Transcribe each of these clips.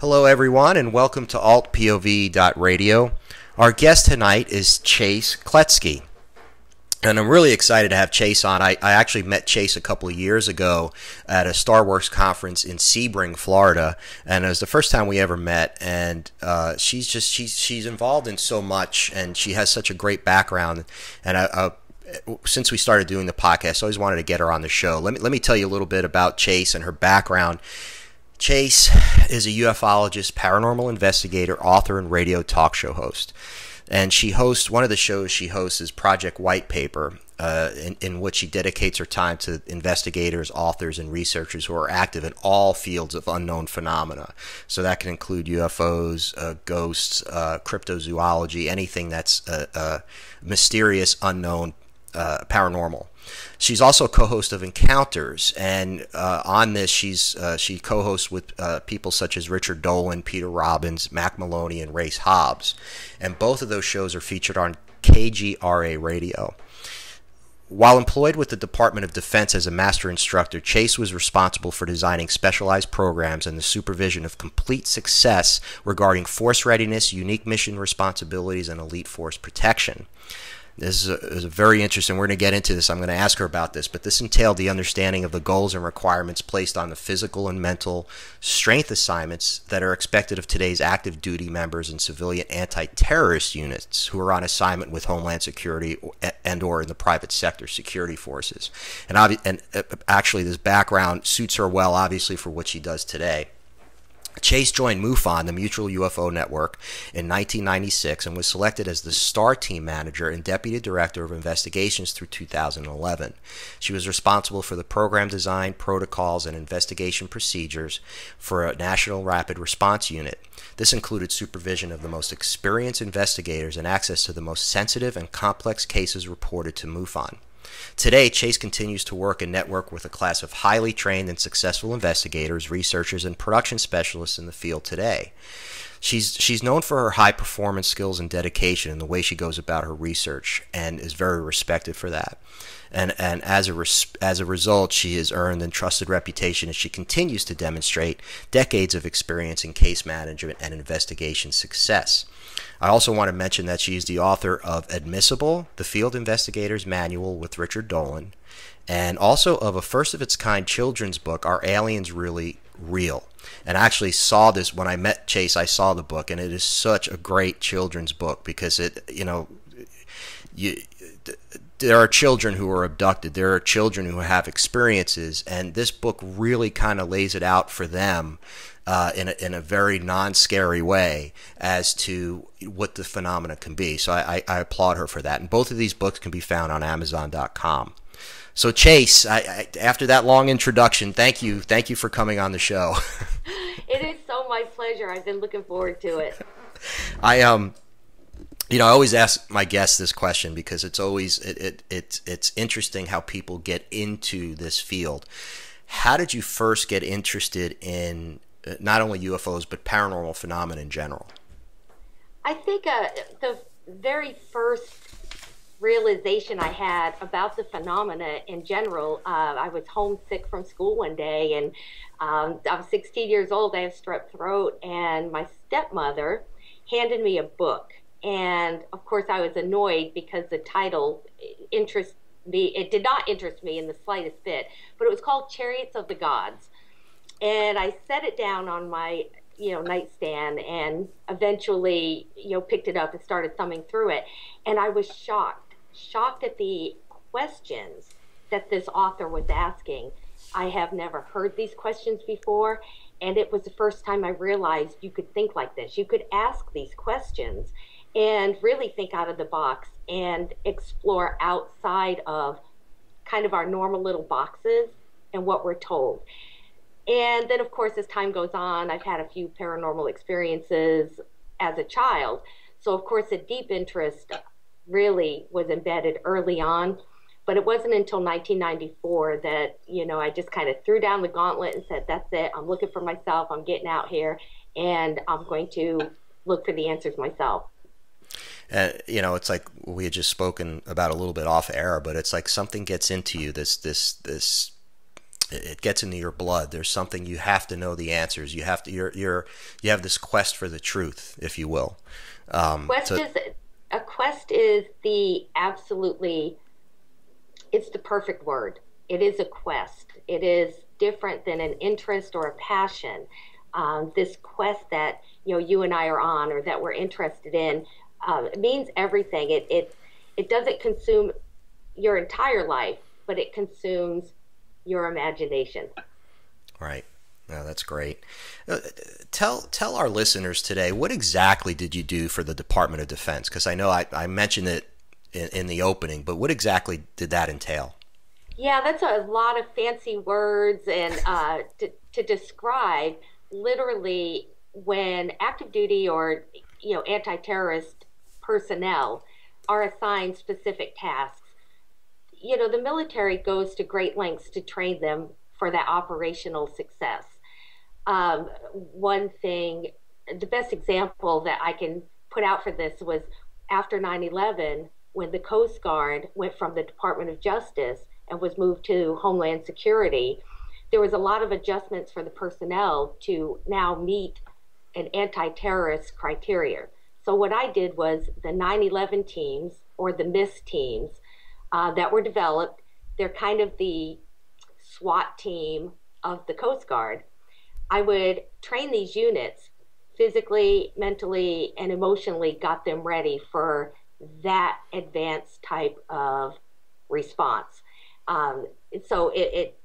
Hello everyone and welcome to altPOV.radio. Our guest tonight is Chase Kloetzke. And I'm really excited to have Chase on. I actually met Chase a couple of years ago at a Star Wars conference in Sebring, Florida, and it was the first time we ever met. And she's involved in so much, and she has such a great background. And since we started doing the podcast, I always wanted to get her on the show. Let me tell you a little bit about Chase and her background. Chase is a ufologist, paranormal investigator, author, and radio talk show host. And she hosts, one of the shows she hosts is Project White Paper, in which she dedicates her time to investigators, authors, and researchers who are active in all fields of unknown phenomena. So that can include UFOs, ghosts, cryptozoology, anything that's mysterious, unknown, paranormal. She's also co-host of Encounters, and on this she co-hosts with people such as Richard Dolan, Peter Robbins, Mac Maloney, and Race Hobbs. And both of those shows are featured on KGRA Radio. While employed with the Department of Defense as a Master Instructor, Chase was responsible for designing specialized programs and the supervision of complete success regarding force readiness, unique mission responsibilities, and elite force protection. This is a very interesting. We're going to get into this. I'm going to ask her about this, but this entailed the understanding of the goals and requirements placed on the physical and mental strength assignments that are expected of today's active duty members and civilian anti-terrorist units who are on assignment with Homeland Security and/or in the private sector security forces. And actually, this background suits her well, obviously, for what she does today. Chase joined MUFON, the Mutual UFO Network, in 1996 and was selected as the STAR Team Manager and Deputy Director of Investigations through 2011. She was responsible for the program design, protocols, and investigation procedures for a National Rapid Response Unit. This included supervision of the most experienced investigators and access to the most sensitive and complex cases reported to MUFON. Today, Chase continues to work and network with a class of highly trained and successful investigators, researchers, and production specialists in the field today. She's known for her high-performance skills and dedication in the way she goes about her research, and is very respected for that. And as a result, she has earned a trusted reputation as she continues to demonstrate decades of experience in case management and investigation success. I also want to mention that she is the author of Admissible, the Field Investigator's Manual with Richard Dolan, and also of a first-of-its-kind children's book, Are Aliens Really Real? And I actually saw this when I met Chase. I saw the book, and it is such a great children's book because there are children who are abducted. There are children who have experiences, and this book really kind of lays it out for them in a very non-scary way as to what the phenomena can be. So I applaud her for that. And both of these books can be found on Amazon.com. So Chase, after that long introduction, thank you for coming on the show. It is so my pleasure. I've been looking forward to it. I always ask my guests this question because it's always it's interesting how people get into this field. How did you first get interested in not only UFOs but paranormal phenomena in general? I think the very first realization I had about the phenomena in general, I was homesick from school one day, and I was 16 years old. I have strep throat, and my stepmother handed me a book. And of course, I was annoyed because the title interested me. It did not interest me in the slightest bit, but it was called Chariots of the Gods. And I set it down on my, nightstand, and eventually, picked it up and started thumbing through it. And I was shocked at the questions that this author was asking. I have never heard these questions before, and it was the first time I realized you could think like this. You could ask these questions and really think out of the box and explore outside of kind of our normal little boxes and what we're told. And then, of course, as time goes on, I've had a few paranormal experiences as a child. So, of course, a deep interest really was embedded early on. But it wasn't until 1994 that, I just kind of threw down the gauntlet and said, that's it. I'm looking for myself. I'm getting out here, and I'm going to look for the answers myself. It's like we had just spoken about a little bit off air, but it's like something gets into you, this it gets into your blood. There's something you have to know the answers. You have to you have this quest for the truth, if you will. A quest is the absolutely, it's the perfect word. It is a quest. It is different than an interest or a passion. This quest that you and I are on, or that we're interested in, it means everything. It doesn't consume your entire life, but it consumes your imagination. Right. No, that's great. Tell our listeners today, what exactly did you do for the Department of Defense? Because I know I mentioned it in the opening, but what exactly did that entail? Yeah, that's a lot of fancy words, and to describe literally when active duty or anti-terrorist personnel are assigned specific tasks. The military goes to great lengths to train them for that operational success. One thing, the best example that I can put out for this was after 9/11, when the Coast Guard went from the Department of Justice and was moved to Homeland Security. There was a lot of adjustments for the personnel to now meet an anti-terrorist criteria. So what I did was the 9/11 teams, or the MISS teams, that were developed. They're kind of the SWAT team of the Coast Guard. I would train these units physically, mentally, and emotionally, got them ready for that advanced type of response. So it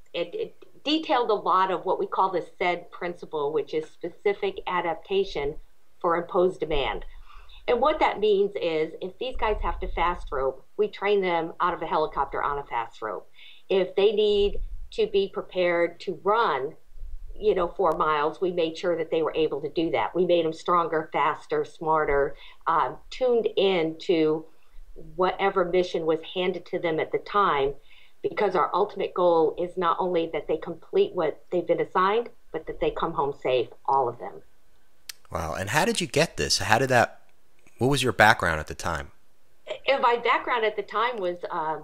detailed a lot of what we call the SAID principle, which is specific adaptation for imposed demand. And what that means is, if these guys have to fast rope, we train them out of a helicopter on a fast rope. If they need to be prepared to run, 4 miles, we made sure that they were able to do that. We made them stronger, faster, smarter, tuned in to whatever mission was handed to them at the time, because our ultimate goal is not only that they complete what they've been assigned, but that they come home safe, all of them. Wow. And how did you get this? What was your background at the time? And my background at the time was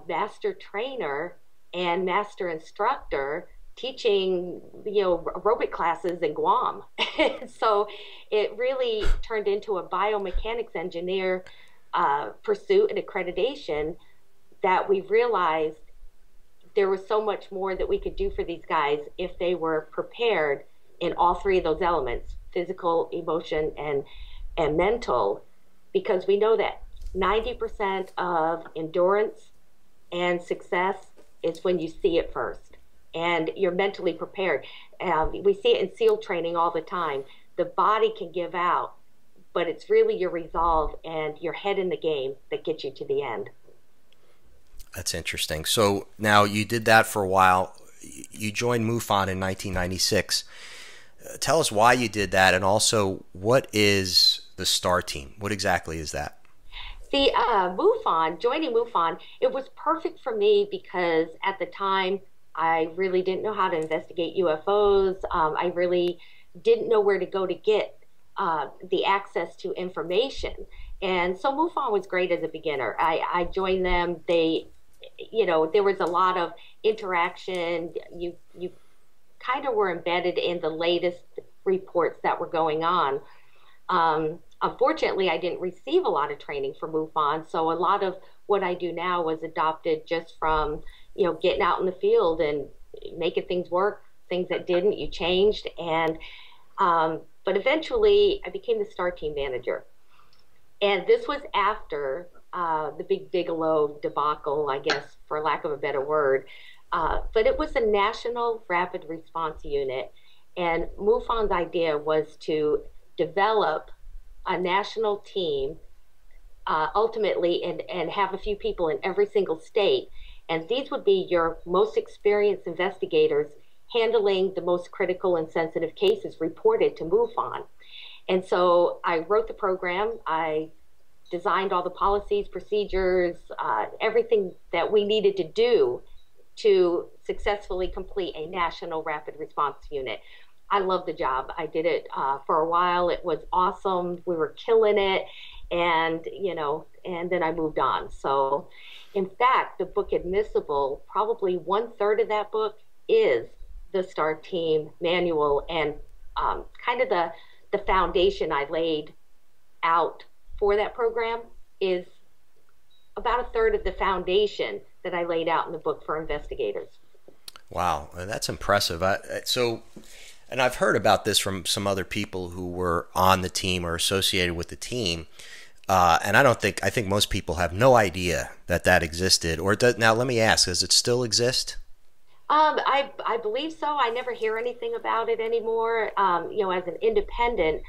master trainer and master instructor, teaching aerobic classes in Guam. So it really turned into a biomechanics engineer pursuit and accreditation, that we realized there was so much more that we could do for these guys if they were prepared in all 3 of those elements: physical, emotion, and mental, because we know that 90% of endurance and success is when you see it first and you're mentally prepared. We see it in SEAL training all the time. The body can give out, but it's really your resolve and your head in the game that gets you to the end. That's interesting. So now you did that for a while. You joined MUFON in 1996. Tell us why you did that, and also, what is the STAR team? What exactly is that? The joining MUFON, it was perfect for me because at the time I really didn't know how to investigate UFOs. I really didn't know where to go to get the access to information. And so MUFON was great as a beginner. I joined them. There was a lot of interaction. You kind of were embedded in the latest reports that were going on. Unfortunately, I didn't receive a lot of training from MUFON, so a lot of what I do now was adopted just from, getting out in the field and making things work. Things that didn't, you changed. And but eventually, I became the STAR team manager. And this was after the Big Bigelow debacle, I guess, for lack of a better word. But it was a national rapid response unit. And MUFON's idea was to develop a national team, ultimately, and have a few people in every single state. And these would be your most experienced investigators handling the most critical and sensitive cases reported to MUFON. And so I wrote the program. I designed all the policies, procedures, everything that we needed to do to successfully complete a national rapid response unit. I loved the job. I did it for a while. It was awesome. We were killing it. And then I moved on. So in fact, the book Admissible, probably 1/3 of that book is the STAR team manual, and kind of the foundation I laid out for that program is about a third of the foundation that I laid out in the book for investigators. Wow, that's impressive. And I've heard about this from some other people who were on the team or associated with the team. And I think most people have no idea that existed. Now, let me ask, does it still exist? I believe so. I never hear anything about it anymore. As an independent,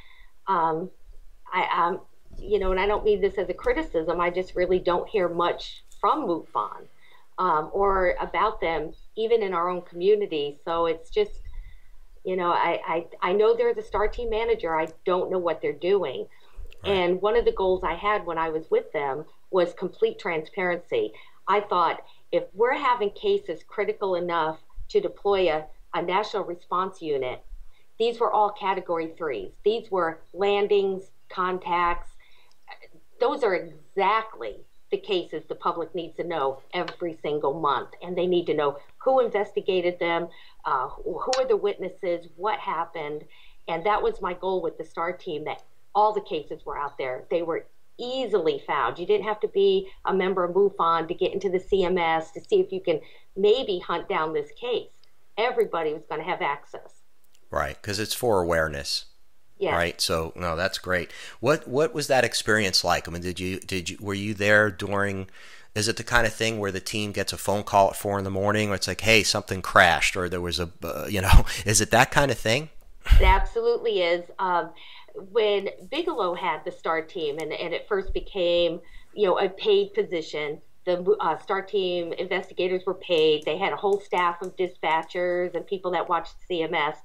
and I don't mean this as a criticism. I just really don't hear much from MUFON or about them, even in our own community. So it's just, I know they're the STAR team manager. I don't know what they're doing. Right. And one of the goals I had when I was with them was complete transparency. I thought, if we're having cases critical enough to deploy a national response unit, these were all category 3s. These were landings, contacts. Those are exactly the cases the public needs to know every single month. And they need to know who investigated them, who are the witnesses, what happened. And that was my goal with the STAR team, that all the cases were out there. They were easily found. You didn't have to be a member of MUFON to get into the CMS to see if you can maybe hunt down this case. Everybody was going to have access. Right, because it's for awareness. Yeah. Right. So no, that's great. What was that experience like? I mean, were you there during? Is it the kind of thing where the team gets a phone call at 4 a.m, or it's like, hey, something crashed, or there was is it that kind of thing? It absolutely is. When Bigelow had the STAR team, and it first became, a paid position, the STAR team investigators were paid. They had a whole staff of dispatchers and people that watched CMS.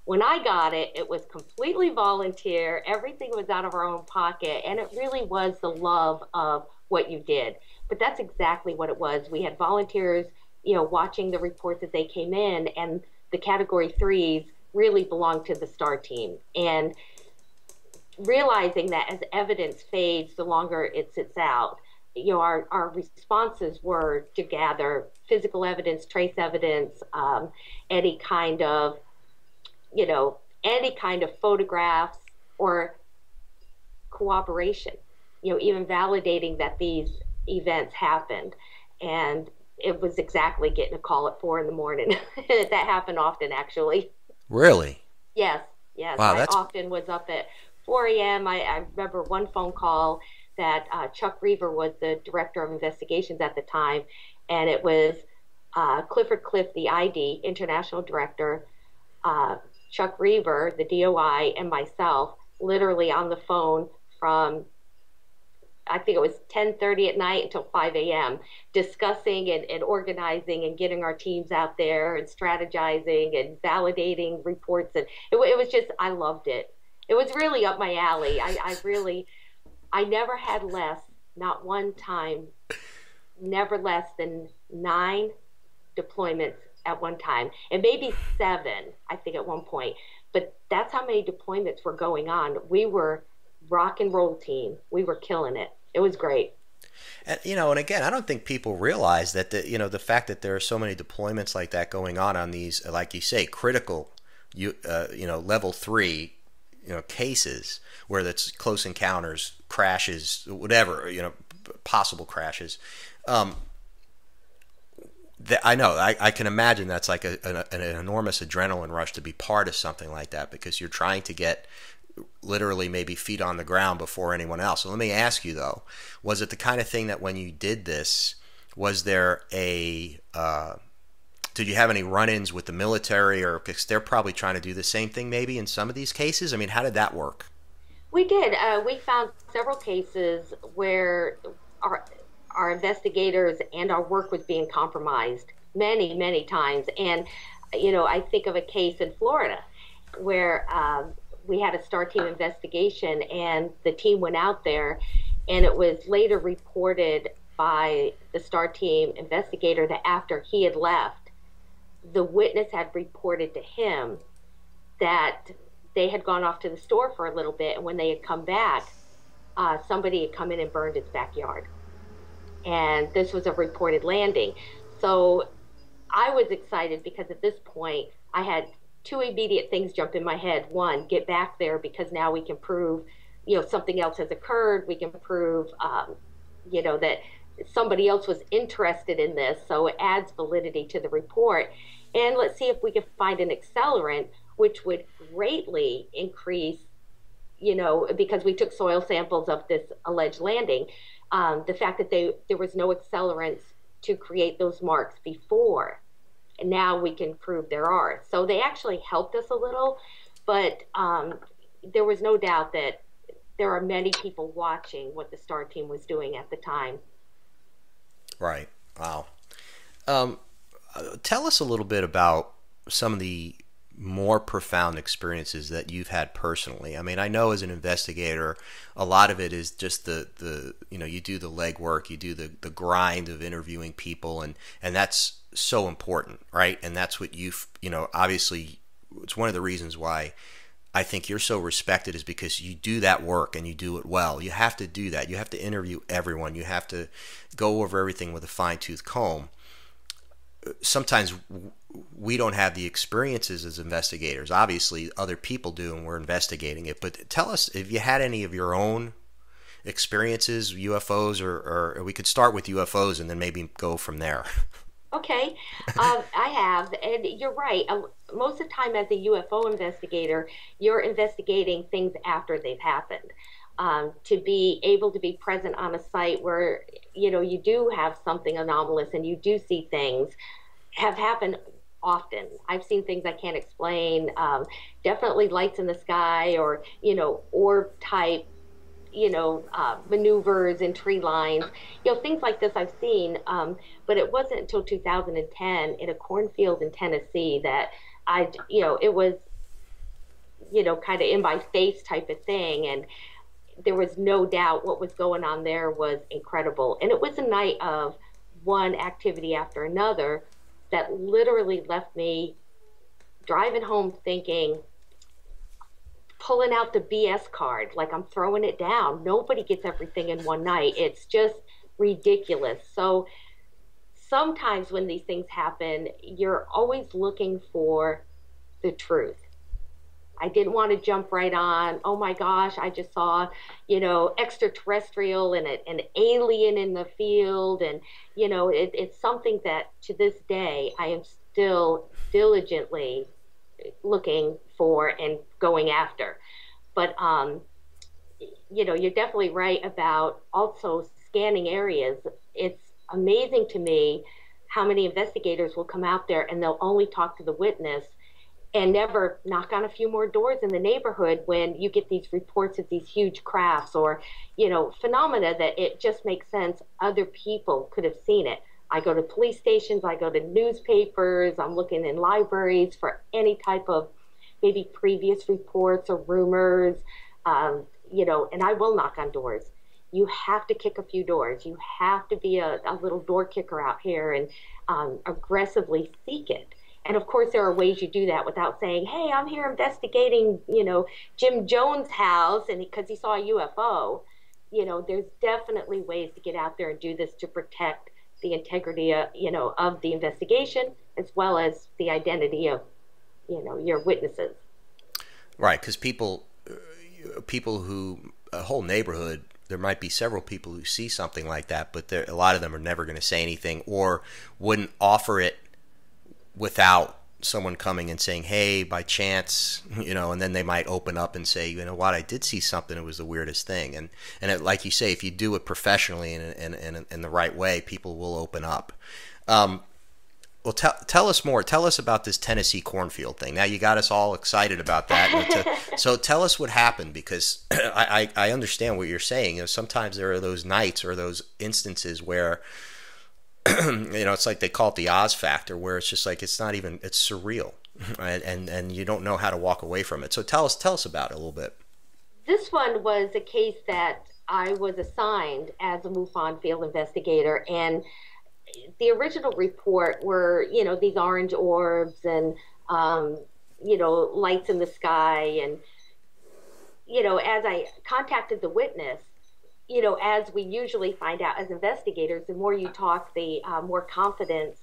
When I got it, it was completely volunteer. Everything was out of our own pocket, and it really was the love of what you did. But that's exactly what it was. We had volunteers, watching the reports as they came in, and the category 3s really belonged to the STAR team. And realizing that as evidence fades, the longer it sits out, our responses were to gather physical evidence, trace evidence, any kind of photographs or cooperation, even validating that these events happened. And it was exactly getting a call at 4 a.m. That happened often, actually. Really? Yes. Wow, I often was up at 4 a.m. I remember one phone call that Chuck Reaver was the director of investigations at the time, and it was Clifford Cliff, the ID, international director, Chuck Reaver, the DOI, and myself, literally on the phone from, I think it was 10:30 at night until 5 a.m., discussing and organizing and getting our teams out there and strategizing and validating reports. And it was just, I loved it. It was really up my alley. I never had less, not one time, never less than 9 deployments at one time, and maybe 7, I think, at one point. But that's how many deployments were going on. We were rock and roll team. We were killing it. It was great. And and again, I don't think people realize that the fact that there are so many deployments like that going on these, like you say, critical, level 3, cases where that's close encounters, crashes, whatever, possible crashes. I know. I can imagine that's like an enormous adrenaline rush to be part of something like that, because you're trying to get literally maybe feet on the ground before anyone else. So let me ask you, though, was it the kind of thing that when you did this, was there did you have any run-ins with the military, or because they're probably trying to do the same thing maybe in some of these cases? I mean, how did that work? We did. We found several cases where our investigators and our work was being compromised many, many times. And, I think of a case in Florida where we had a STAR team investigation, and the team went out there, and it was later reported by the STAR team investigator that after he had left, the witness had reported to him that they had gone off to the store for a little bit, and when they had come back, somebody had come in and burned his backyard. And this was a reported landing. So I was excited because at this point, I had two immediate things jump in my head. One, get back there, because now we can prove, something else has occurred. We can prove, that somebody else was interested in this. So it adds validity to the report. And let's see if we can find an accelerant, which would greatly increase, because we took soil samples of this alleged landing, the fact that there was no accelerants to create those marks before. And now we can prove there are. So they actually helped us a little, but there was no doubt that there are many people watching what the STAR team was doing at the time. Right. Wow. Tell us a little bit about some of the more profound experiences that you've had personally. I mean, I know as an investigator, a lot of it is just the you do the legwork, you do the grind of interviewing people, and that's so important, right? And that's what obviously, it's one of the reasons why I think you're so respected, is because you do that work and you do it well. You have to do that. You have to interview everyone. You have to go over everything with a fine-tooth comb. Sometimes we don't have the experiences as investigators. Obviously, other people do, and we're investigating it. But tell us if you had any of your own experiences, UFOs, or we could start with UFOs and then maybe go from there. Okay, I have, and you're right. Most of the time as a UFO investigator, you're investigating things after they've happened. To be able to be present on a site where, you do have something anomalous and you do see things have happened often. I've seen things I can't explain, definitely lights in the sky, or, orb type, maneuvers in tree lines, things like this I've seen. But it wasn't until 2010 in a cornfield in Tennessee that it was, kind of in my face type of thing. And there was no doubt what was going on there was incredible. And it was a night of one activity after another that literally left me driving home thinking, pulling out the BS card, like I'm throwing it down. Nobody gets everything in one night. It's just ridiculous. So sometimes when these things happen, you're always looking for the truth. I didn't want to jump right on, oh my gosh, I just saw, extraterrestrial and an alien in the field. And, it's something that to this day, I am still diligently looking for and going after. But, you're definitely right about also scanning areas. It's amazing to me how many investigators will come out there and they'll only talk to the witness and never knock on a few more doors in the neighborhood when you get these reports of these huge crafts or, phenomena that it just makes sense other people could have seen it. I go to police stations, I go to newspapers, I'm looking in libraries for any type of maybe previous reports or rumors, and I will knock on doors. You have to kick a few doors. You have to be a little door kicker out here and aggressively seek it. And of course, there are ways you do that without saying, hey, I'm here investigating, Jim Jones' house and because he saw a UFO. There's definitely ways to get out there and do this to protect the integrity of, of the investigation, as well as the identity of, your witnesses. Right, because people who, a whole neighborhood, there might be several people who see something like that, but a lot of them are never going to say anything or wouldn't offer it without someone coming and saying, hey, by chance, and then they might open up and say, you know what, I did see something, it was the weirdest thing. And like you say, if you do it professionally and in the right way, people will open up. Well, tell us more. Tell us about this Tennessee cornfield thing. Now you got us all excited about that. So tell us what happened, because I understand what you're saying. Sometimes there are those nights or those instances where it's like they call it the Oz factor, where it's just like it's surreal, right? And you don't know how to walk away from it. So tell us about it a little bit. This one was a case that I was assigned as a MUFON field investigator, and the original report were these orange orbs and lights in the sky, and as I contacted the witness, as we usually find out as investigators, the more you talk, the more confidence,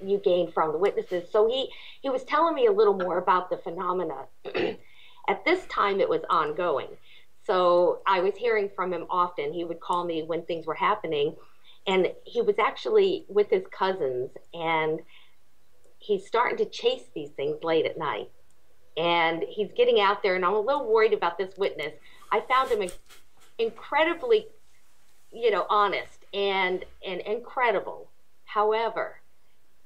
you gain from the witnesses. So he was telling me a little more about the phenomena. At this time, it was ongoing. So I was hearing from him often. He would call me when things were happening. And he was actually with his cousins, and he's starting to chase these things late at night. And he's getting out there, and I'm a little worried about this witness. I found him incredibly, honest and incredible. However,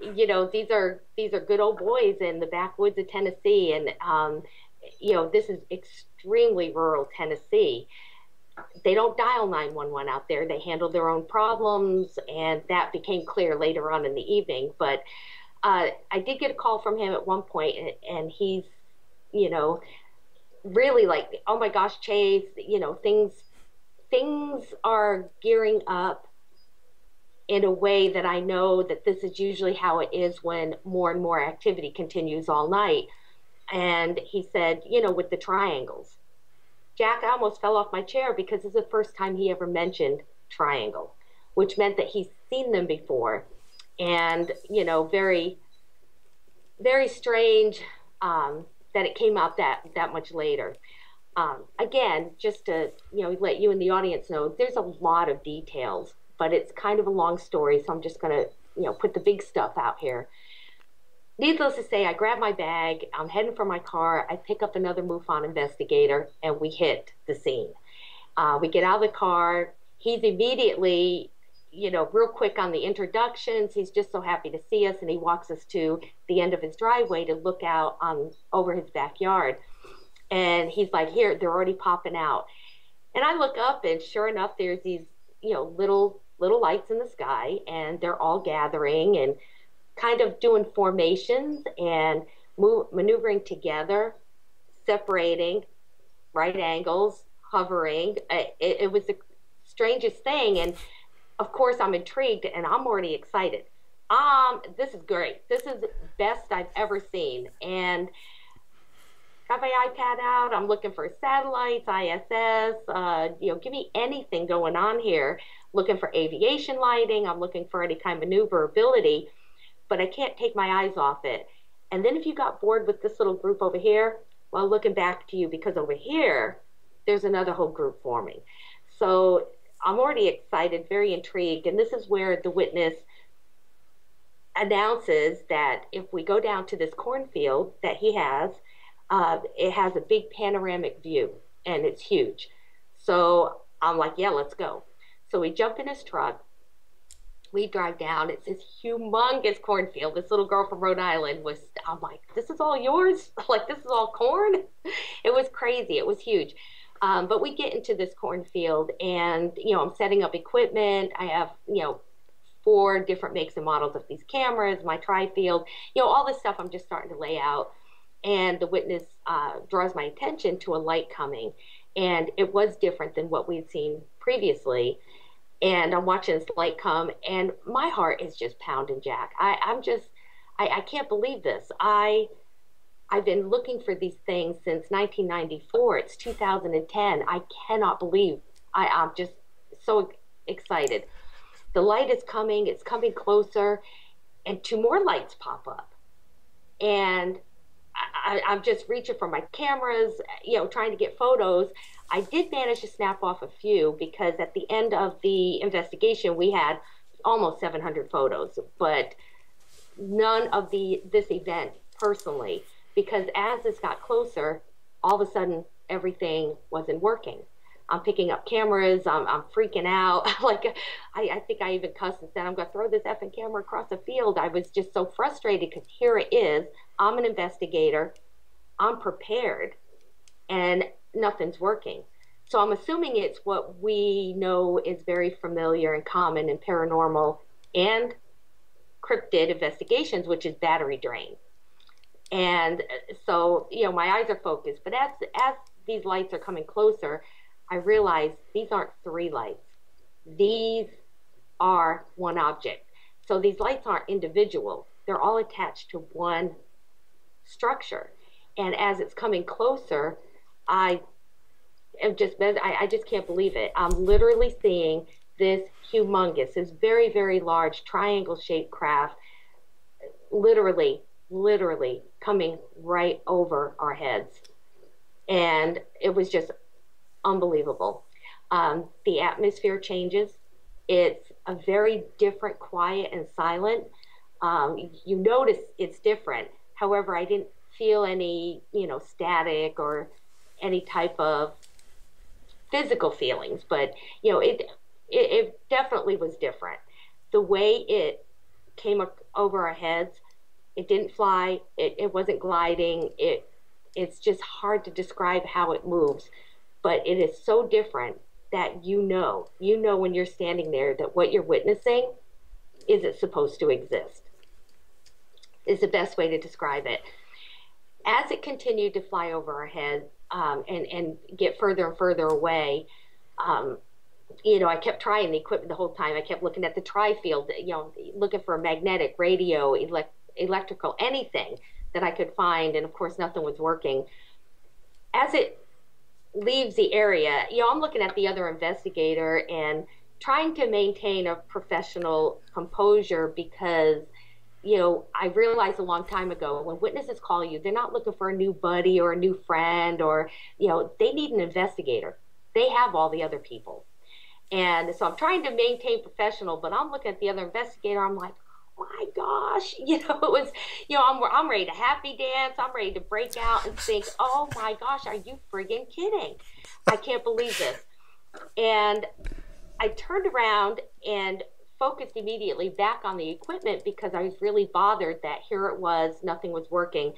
these are good old boys in the backwoods of Tennessee, and this is extremely rural Tennessee. They don't dial 911 out there. They handle their own problems, and that became clear later on in the evening. But I did get a call from him at one point, and he's, really like, oh my gosh, Chase, things are gearing up in a way that I know that this is usually how it is when more and more activity continues all night. And he said, with the triangles. Jack, I almost fell off my chair because it's the first time he ever mentioned triangle, which meant that he's seen them before. And, very, very strange that it came out that much later. Again, just to, let you and the audience know, there's a lot of details, but it's kind of a long story, so I'm just going to, put the big stuff out here. Needless to say, I grab my bag, I'm heading for my car, I pick up another MUFON investigator, and we hit the scene. We get out of the car, he's immediately, real quick on the introductions, he's just so happy to see us, and he walks us to the end of his driveway to look out over his backyard. And he's like, here, they're already popping out. And I look up, and sure enough, there's these, little lights in the sky, and they're all gathering and kind of doing formations and maneuvering together, separating, right angles, hovering. It was the strangest thing. And of course, I'm intrigued, and I'm already excited. This is great. This is the best I've ever seen. And got my iPad out. I'm looking for satellites, ISS, give me anything going on here. Looking for aviation lighting. I'm looking for any kind of maneuverability, but I can't take my eyes off it. And then if you got bored with this little group over here, well, looking back to you, because over here, there's another whole group forming. So I'm already excited, very intrigued. And this is where the witness announces that if we go down to this cornfield that he has, it has a big panoramic view, and it's huge. So I'm like, yeah, let's go. So we jump in his truck. We drive down. It's this humongous cornfield. This little girl from Rhode Island I'm like, this is all yours? Like, this is all corn? It was crazy. It was huge. But we get into this cornfield, and, I'm setting up equipment. I have, 4 different makes and models of these cameras, my tri-field, all this stuff I'm just starting to lay out. And the witness draws my attention to a light coming. And it was different than what we'd seen previously. And I'm watching this light come, and my heart is just pounding, Jack. I can't believe this. I've been looking for these things since 1994. It's 2010. I cannot believe. I'm just so excited. The light is coming. It's coming closer, and 2 more lights pop up. And I'm just reaching for my cameras, trying to get photos. I did manage to snap off a few, because at the end of the investigation, we had almost 700 photos, but none of this event personally, because as this got closer, all of a sudden, everything wasn't working. I'm picking up cameras. I'm freaking out. Like, I think I even cussed and said, I'm going to throw this effing camera across the field. I was just so frustrated, because here it is. I'm an investigator. I'm prepared, and nothing's working. So I'm assuming it's what we know is very familiar and common in paranormal and cryptid investigations, which is battery drain. And so, my eyes are focused. But as these lights are coming closer, I realize these aren't 3 lights. These are one object. So these lights aren't individual. They're all attached to one structure. And as it's coming closer, I just can't believe it. I'm literally seeing this humongous, this very, very large triangle-shaped craft literally coming right over our heads. And it was just unbelievable. The atmosphere changes. It's a very different, quiet and silent. You notice it's different. However, I didn't feel any, static or any type of physical feelings, but it definitely was different. The way it came over our heads, it didn't fly, it wasn't gliding, it's just hard to describe how it moves, but it is so different that you know when you're standing there that what you're witnessing isn't supposed to exist, is the best way to describe it. As it continued to fly over our heads, and get further and further away, I kept trying the equipment the whole time. I kept looking at the tri-field, looking for a magnetic, radio, electrical, anything that I could find, and of course nothing was working. As it leaves the area, I'm looking at the other investigator and trying to maintain a professional composure, because I realized a long time ago, when witnesses call you, they're not looking for a new buddy or a new friend, or they need an investigator. They have all the other people. And so I'm trying to maintain professional, but I'm looking at the other investigator. I'm like, oh my gosh, it was, I'm ready to happy dance. I'm ready to break out and think, oh my gosh, are you friggin' kidding? I can't believe this. And I turned around and focused immediately back on the equipment, because I was really bothered that here it was, nothing was working.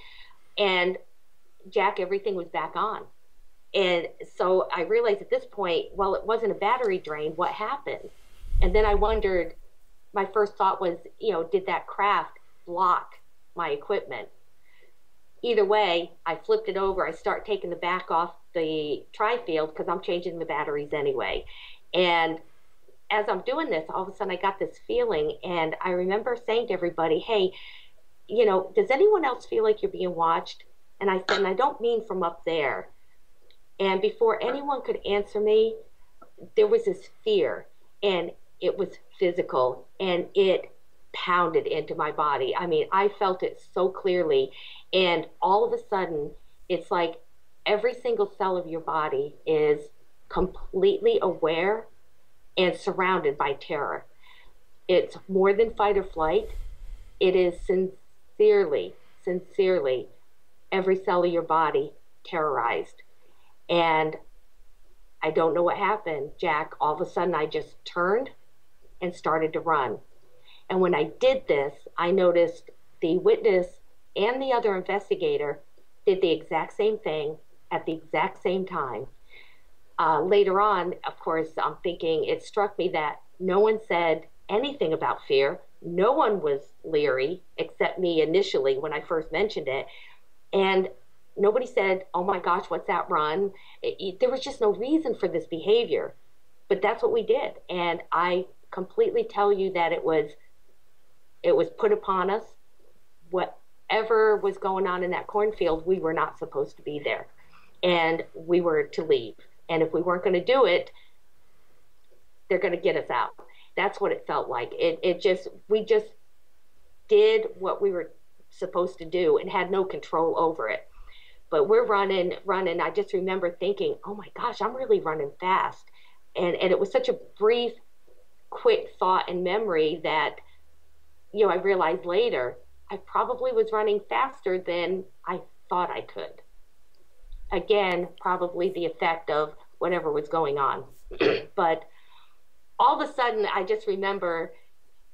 And Jack, everything was back on. And so I realized at this point, well, it wasn't a battery drain. What happened? And then I wondered, my first thought was, did that craft block my equipment? Either way, I flipped it over. I start taking the back off the tri-field, because I'm changing the batteries anyway. And as I'm doing this, all of a sudden I got this feeling, and I remember saying to everybody, hey, does anyone else feel like you're being watched? And I said, and I don't mean from up there. And before anyone could answer me, there was this fear, and it was physical, and it pounded into my body. I mean, I felt it so clearly, and all of a sudden, it's like every single cell of your body is completely aware and surrounded by terror. It's more than fight or flight. It is sincerely, every cell of your body terrorized. And I don't know what happened, Jack. All of a sudden, I just turned and started to run. And when I did this, I noticed the witness and the other investigator did the exact same thing at the exact same time. Later on, of course, I'm thinking, it struck me that no one said anything about fear. No one was leery except me initially when I first mentioned it. And nobody said, oh my gosh, what's that run? There was just no reason for this behavior. But that's what we did. And I completely tell you that it was put upon us. Whatever was going on in that cornfield, we were not supposed to be there. And we were to leave. And if we weren't going to do it, they're going to get us out. That's what it felt like. We just did what we were supposed to do and had no control over it. But we're running. I just remember thinking, oh my gosh, I'm really running fast. And it was such a brief, quick thought and memory that, I realized later, I probably was running faster than I thought I could. Again, probably the effect of whatever was going on. But all of a sudden, I just remember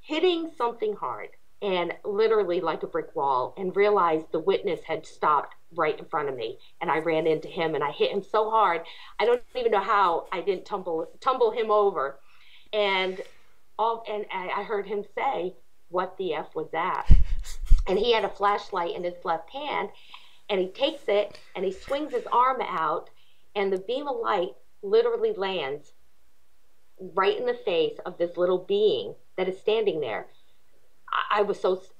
hitting something hard, and literally like a brick wall, and realized the witness had stopped right in front of me. And I ran into him, and I hit him so hard, I don't even know how I didn't tumble him over. And I heard him say, what the F was that? And he had a flashlight in his left hand, and he takes it and he swings his arm out, and the beam of light literally lands right in the face of this little being that is standing there.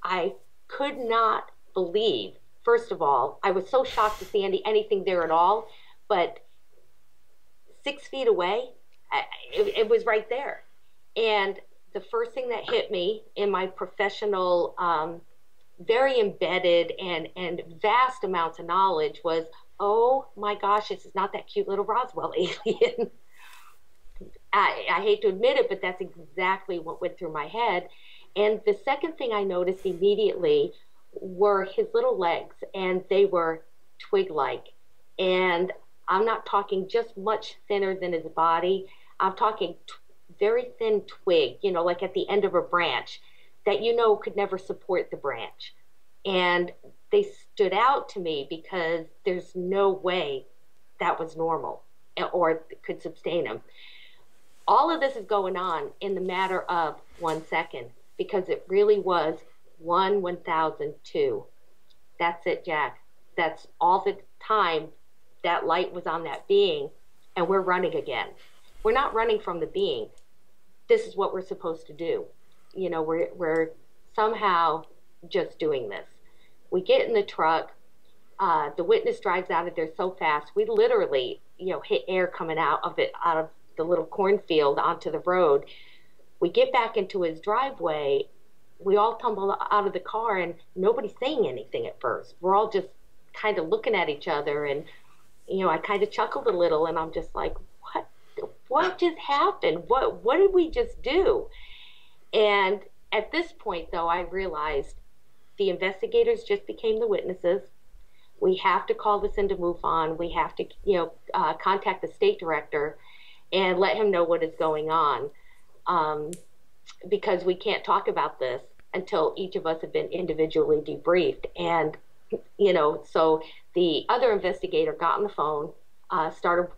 I could not believe, first of all, I was so shocked to see anything there at all, but 6 feet away, it was right there. And the first thing that hit me in my professional very embedded and vast amounts of knowledge was, oh my gosh, this is not that cute little Roswell alien. I hate to admit it, but that's exactly what went through my head. And the second thing I noticed immediately were his little legs, and they were twig-like. And I'm not talking just much thinner than his body. I'm talking very thin twig, you know, like at the end of a branch that you know could never support the branch. And they stood out to me because there's no way that was normal or could sustain him. All of this is going on in the matter of 1 second because it really was 1/1002. That's it, Jack. That's all the time that light was on that being, and we're running again. We're not running from the being. This is what we're supposed to do. You know, we're somehow just doing this. We get in the truck. The witness drives out of there so fast. We literally, you know, hit air coming out of the little cornfield onto the road. We get back into his driveway. We all tumble out of the car, and nobody's saying anything at first. We're all just kind of looking at each other, and you know, I kind of chuckled a little, and I'm just like, what just happened? What did we just do? And at this point, though, I realized the investigators just became the witnesses. We have to call this into MUFON. We have to, you know, contact the state director and let him know what is going on, because we can't talk about this until each of us have been individually debriefed. And, you know, so the other investigator got on the phone,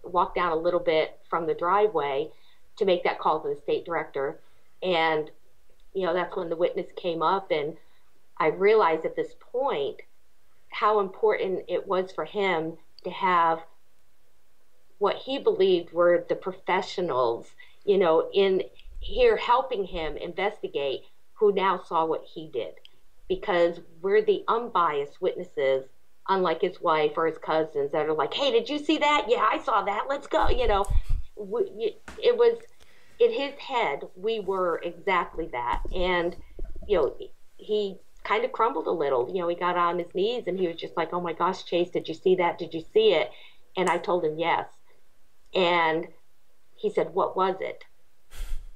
walked down a little bit from the driveway to make that call to the state director. And, you know, that's when the witness came up, and I realized at this point how important it was for him to have what he believed were the professionals, you know, in here helping him investigate, who now saw what he did. Because we're the unbiased witnesses, unlike his wife or his cousins that are like, hey, did you see that? Yeah, I saw that. Let's go. You know, it was in his head, we were exactly that. And, you know, he kind of crumbled a little. You know, he got on his knees and he was just like, oh my gosh, Chase, did you see that? Did you see it? And I told him yes. And he said, what was it?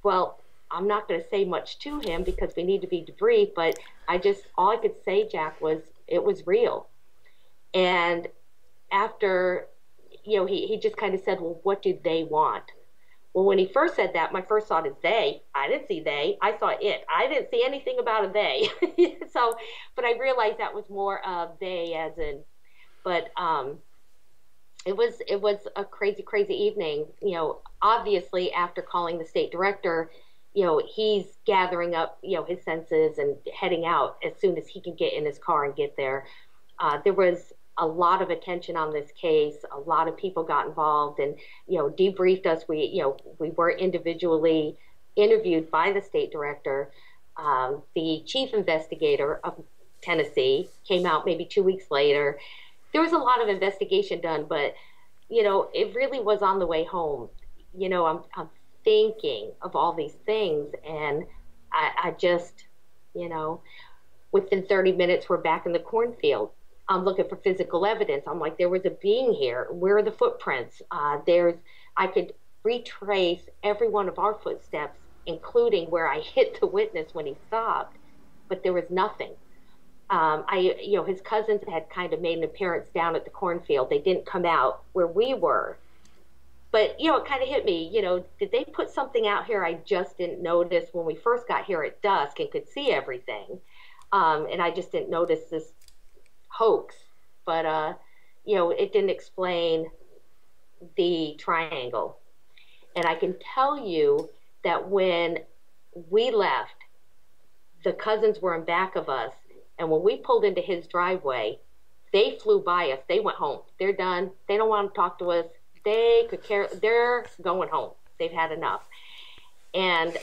Well, I'm not going to say much to him because we need to be debriefed, but all I could say, Jack, was it was real. And after, you know, he just kind of said, well, what do they want? Well, when he first said that, my first thought is they. I didn't see they. I saw it. I didn't see anything about a they. So, but I realized that was more of they as in, but it was a crazy, crazy evening. You know, obviously after calling the state director, you know, he's gathering up, you know, his senses and heading out as soon as he can get in his car and get there. There was a lot of attention on this case. A lot of people got involved and, you know, debriefed us. We were individually interviewed by the state director. The chief investigator of Tennessee came out maybe 2 weeks later. There was a lot of investigation done, but, you know, it really was on the way home. You know, I'm thinking of all these things, and I just, you know, within 30 minutes, we're back in the cornfield. I'm looking for physical evidence. I'm like, there was a being here. Where are the footprints? I could retrace every one of our footsteps, including where I hit the witness when he stopped, but there was nothing. You know, his cousins had kind of made an appearance down at the cornfield. They didn't come out where we were. But, you know, it kind of hit me, you know, did they put something out here I just didn't notice when we first got here at dusk and could see everything? And I just didn't notice this hoax. But, you know, it didn't explain the triangle. And I can tell you that when we left, the cousins were in back of us. And when we pulled into his driveway, they flew by us. They went home. They're done. They don't want to talk to us. They could care. They're going home. They've had enough. And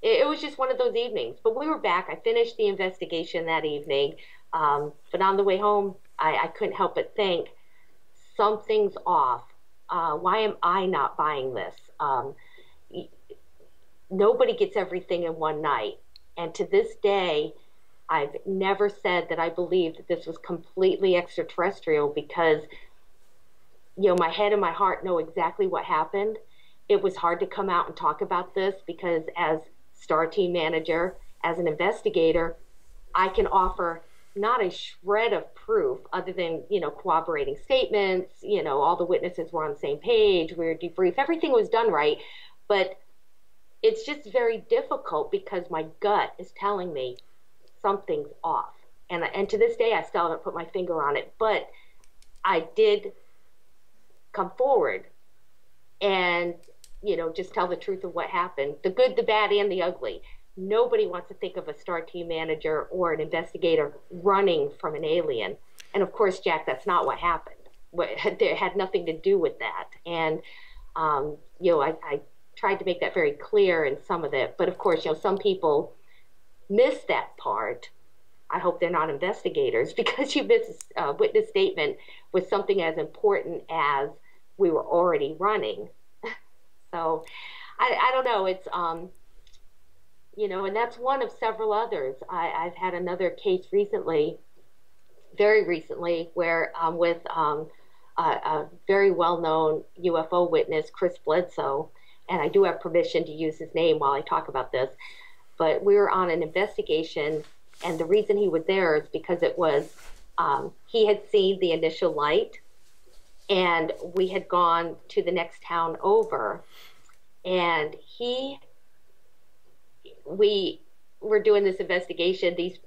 it was just one of those evenings. But we were back. I finished the investigation that evening. But on the way home, I couldn't help but think, something's off. Why am I not buying this? Nobody gets everything in one night. And to this day, I've never said that I believed that this was completely extraterrestrial because, you know, my head and my heart know exactly what happened. It was hard to come out and talk about this because as STAR team manager, as an investigator, I can offer not a shred of proof other than, you know, corroborating statements, you know, all the witnesses were on the same page, we were debriefed, everything was done right. But it's just very difficult because my gut is telling me something's off. And to this day, I still haven't put my finger on it, but I did come forward and, you know, just tell the truth of what happened, the good, the bad, and the ugly. Nobody wants to think of a STAR team manager or an investigator running from an alien. And of course, Jack, that's not what happened. It had nothing to do with that. And, you know, I tried to make that very clear in some of it. But of course, you know, some people miss that part. I hope they're not investigators because you miss a witness statement with something as important as we were already running. So I don't know. It's, you know, and that's one of several others. I've had another case recently, very recently, where with a very well-known UFO witness, Chase Kloetzke, and I do have permission to use his name while I talk about this, but we were on an investigation, and the reason he was there is because it was, he had seen the initial light, and we had gone to the next town over, and we were doing this investigation. These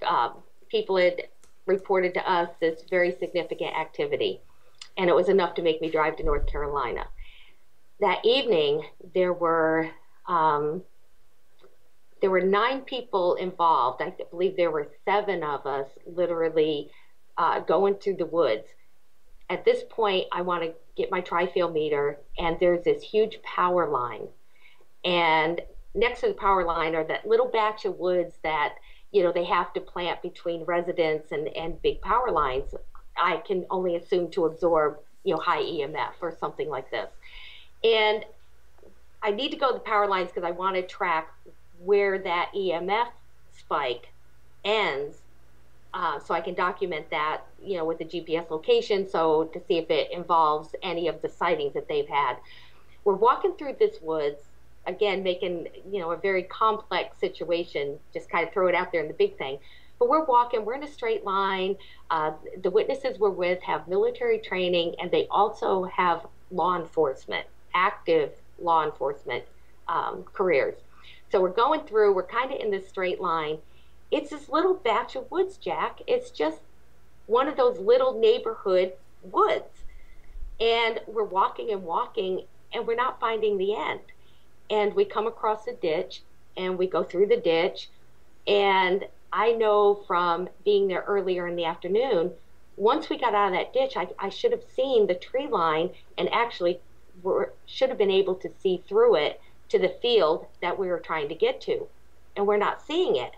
people had reported to us this very significant activity, and it was enough to make me drive to North Carolina. That evening, there were 9 people involved. I believe there were 7 of us literally going through the woods. At this point, I want to get my tri-field meter, and there's this huge power line. And next to the power line are that little batch of woods that, you know, they have to plant between residents and big power lines. I can only assume to absorb, you know, high EMF or something like this. And I need to go to the power lines because I want to track where that EMF spike ends, so I can document that, you know, with the GPS location, so to see if it involves any of the sightings that they've had. We're walking through this woods, again, making, you know, a very complex situation, just kind of throw it out there in the big thing. But we're walking, we're in a straight line. The witnesses we're with have military training, and they also have law enforcement, active law enforcement careers. So we're going through, we're kind of in this straight line. It's this little batch of woods, Jack. It's just one of those little neighborhood woods. And we're walking and walking, and we're not finding the end. And we come across a ditch, and we go through the ditch. And I know from being there earlier in the afternoon, once we got out of that ditch, I should have seen the tree line and actually should have been able to see through it to the field that we were trying to get to. And we're not seeing it.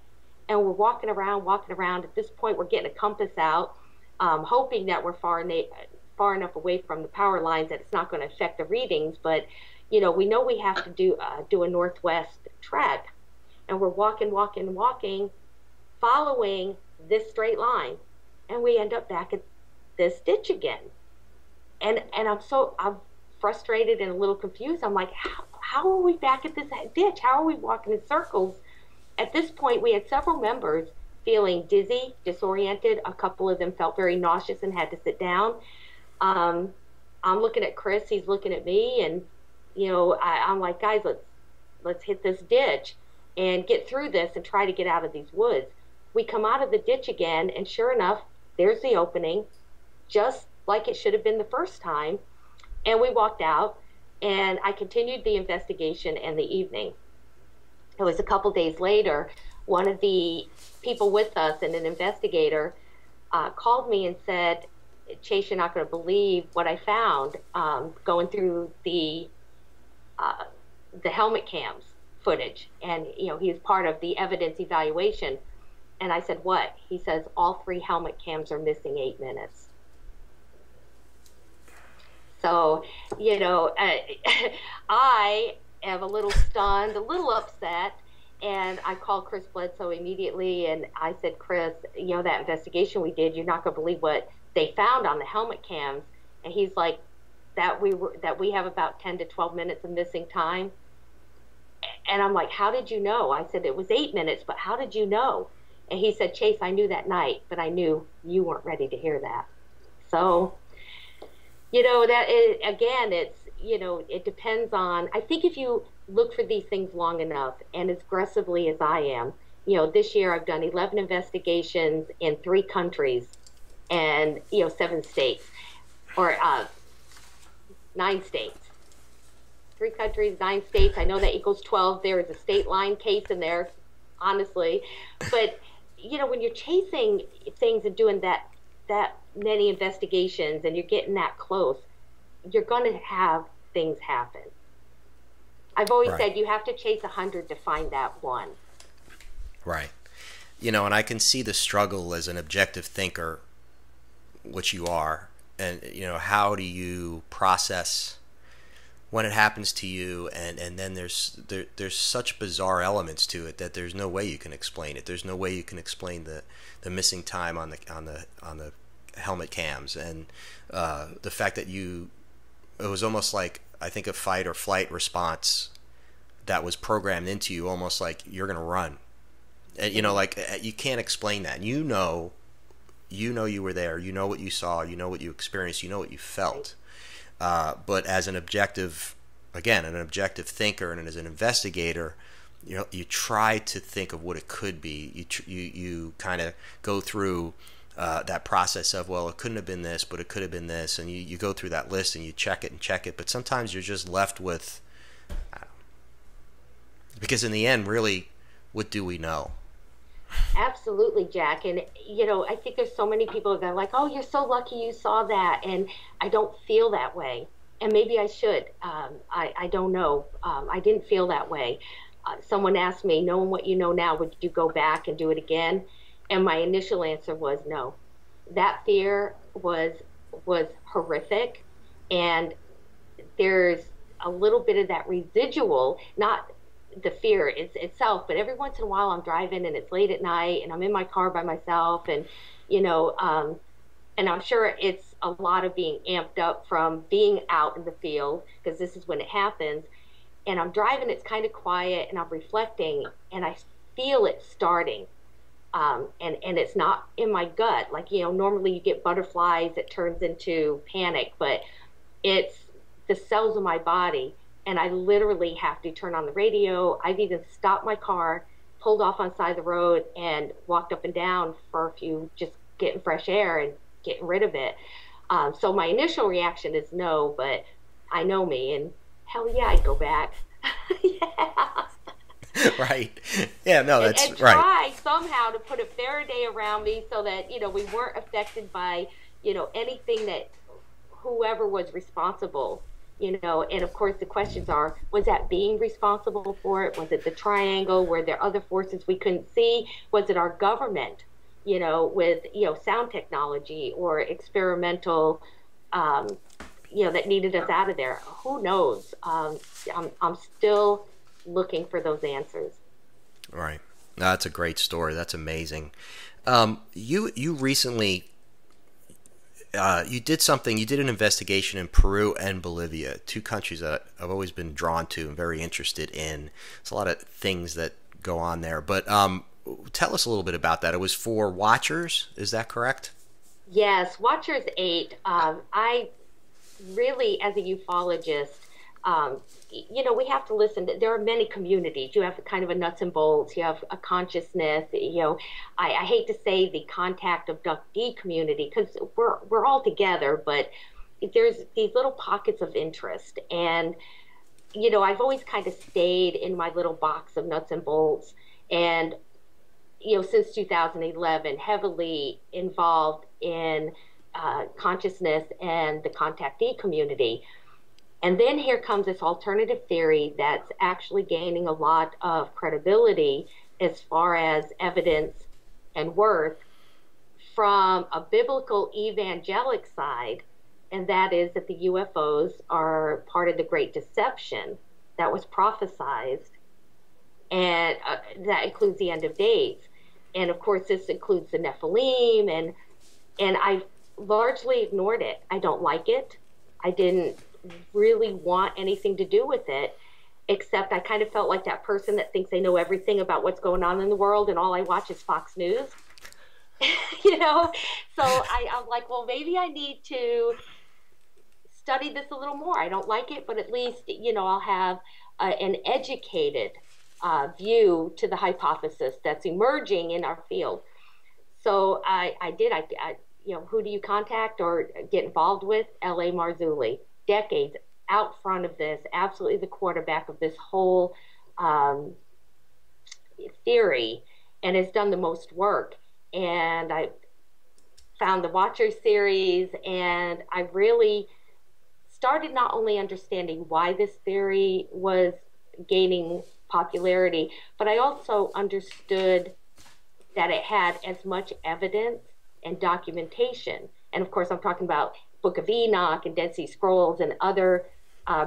And we're walking around. At this point, we're getting a compass out, hoping that we're far enough away from the power lines that it's not going to affect the readings. But, you know we have to do a northwest trek. And we're walking, following this straight line. And we end up back at this ditch again. And I'm frustrated and a little confused. I'm like, how are we back at this ditch? How are we walking in circles? At this point, we had several members feeling dizzy, disoriented. A couple of them felt very nauseous and had to sit down. I'm looking at Chris, he's looking at me, and, you know, I'm like, guys, let's hit this ditch and get through this and try to get out of these woods. We come out of the ditch again, and sure enough, there's the opening, just like it should have been the first time. And we walked out, and I continued the investigation in the evening. It was a couple days later, one of the people with us and an investigator called me and said, Chase, you're not going to believe what I found going through the helmet cams footage. And, you know, he was part of the evidence evaluation. And I said, what? He says, all 3 helmet cams are missing 8 minutes. So, you know, I am a little stunned, a little upset, And I called Chris Bledsoe immediately, and I said, Chris, you know, that investigation we did, you're not going to believe what they found on the helmet cams. And he's like, that we have about 10 to 12 minutes of missing time. And I'm like, how did you know? I said, it was 8 minutes, but how did you know? And he said, Chase, I knew that night, but I knew you weren't ready to hear that. So, you know, again, it's, you know, it depends on, I think if you look for these things long enough and as aggressively as I am, you know, this year I've done 11 investigations in 3 countries and, you know, 7 states, or 9 states. 3 countries, 9 states. I know that equals 12. There is a state line case in there, honestly. But, you know, when you're chasing things and doing that many investigations and you're getting that close, you're going to have things happen. I've always said you have to chase 100 to find that one. Right. You know, and I can see the struggle as an objective thinker, which you are, and, you know, how do you process when it happens to you, and then there's such bizarre elements to it that there's no way you can explain it. There's no way you can explain the missing time on the helmet cams, and the fact that it was almost like, I think, a fight or flight response that was programmed into you, almost like you're gonna run. And, you know, like, you can't explain that. You know you were there. You know what you saw. You know what you experienced. You know what you felt. But as an objective thinker and as an investigator, you know, you try to think of what it could be. You kind of go through that process of, well, it couldn't have been this, but it could have been this, and you go through that list and you check it. But sometimes you're just left with, because in the end, really, what do we know? Absolutely, Jack. And, you know, I think there's so many people that are like, oh, you're so lucky you saw that. And I don't feel that way. And maybe I should. I don't know. I didn't feel that way. Someone asked me, knowing what you know now, would you go back and do it again? And my initial answer was no. That fear was horrific. And there's a little bit of that residual, not the fear itself, but every once in a while I'm driving and it's late at night and I'm in my car by myself, and, you know, and I'm sure it's a lot of being amped up from being out in the field, because this is when it happens, and I'm driving, it's kind of quiet, and I'm reflecting, and I feel it starting, and it's not in my gut, like, you know, normally you get butterflies, it turns into panic, but it's the cells of my body. And I literally have to turn on the radio. I've even stopped my car, pulled off on the side of the road, and walked up and down for a few, just getting fresh air and getting rid of it. So my initial reaction is no, but I know me, and hell yeah, I'd go back. Yeah. Right. Yeah, no, that's and right. try somehow to put a Faraday around me so that, you know, we weren't affected by, you know, anything that whoever was responsible. You know, and of course the questions are, was that being responsible for it? Was it the triangle? Were there other forces we couldn't see? Was it our government, you know, with, you know, sound technology or experimental, you know, that needed us out of there? Who knows? I'm still looking for those answers. Right. No, that's a great story. That's amazing. You recently, you did an investigation in Peru and Bolivia, 2 countries that I've always been drawn to and very interested in. There's a lot of things that go on there, but tell us a little bit about that. It was for Watchers, is that correct? Yes, Watchers 8. I really, as a ufologist, you know, we have to listen. There are many communities. You have kind of a nuts and bolts. You have a consciousness. You know, I hate to say the contact abductee community, because we're all together, but there's these little pockets of interest. And, you know, I've always kind of stayed in my little box of nuts and bolts. And, you know, since 2011, heavily involved in consciousness and the contactee community. And then here comes this alternative theory that's actually gaining a lot of credibility as far as evidence and worth from a biblical evangelic side, and that is that the UFOs are part of the Great Deception that was prophesized and that includes the end of days. And of course, this includes the Nephilim, and I largely ignored it. I don't like it. I didn't really want anything to do with it, except I kind of felt like that person that thinks they know everything about what's going on in the world, and all I watch is Fox News. You know, so I'm like, well, maybe I need to study this a little more. I don't like it, but at least, you know, I'll have an educated view to the hypothesis that's emerging in our field. So I did. You know, who do you contact or get involved with? L.A. Marzulli, decades out front of this, absolutely the quarterback of this whole theory, and has done the most work. And I found the Watcher series, and I really started not only understanding why this theory was gaining popularity, but I also understood that it had as much evidence and documentation. And of course, I'm talking about Book of Enoch and Dead Sea Scrolls and other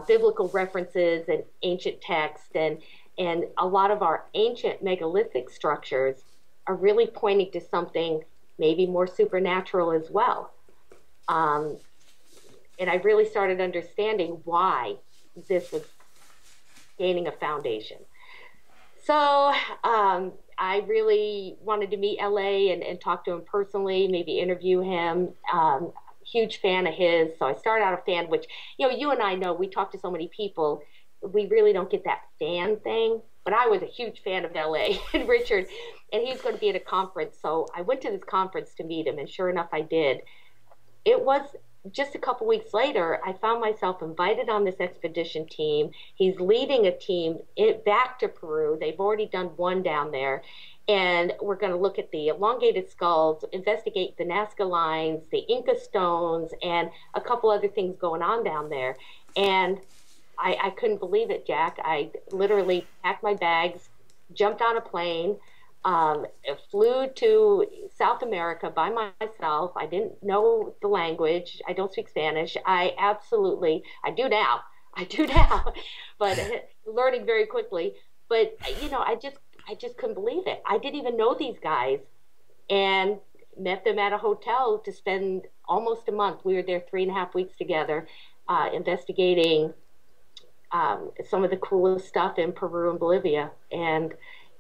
biblical references and ancient texts, and a lot of our ancient megalithic structures are really pointing to something maybe more supernatural as well. And I really started understanding why this was gaining a foundation. So I really wanted to meet LA and talk to him personally, maybe interview him. Huge fan of his. So I started out a fan, which, you know, you and I know, we talk to so many people, we really don't get that fan thing. But I was a huge fan of LA and Richard, and he was going to be at a conference. So I went to this conference to meet him, and sure enough, I did. It was just a couple weeks later, I found myself invited on this expedition team. He's leading a team back to Peru. They've already done one down there. And we're going to look at the elongated skulls, investigate the Nazca Lines, the Inca stones, and a couple other things going on down there. And I couldn't believe it, Jack. I literally packed my bags, jumped on a plane, flew to South America by myself. I didn't know the language. I don't speak Spanish. I do now, but learning very quickly. But, you know, I just couldn't believe it. I didn't even know these guys, and met them at a hotel to spend almost a month. We were there 3.5 weeks together, investigating some of the coolest stuff in Peru and Bolivia. And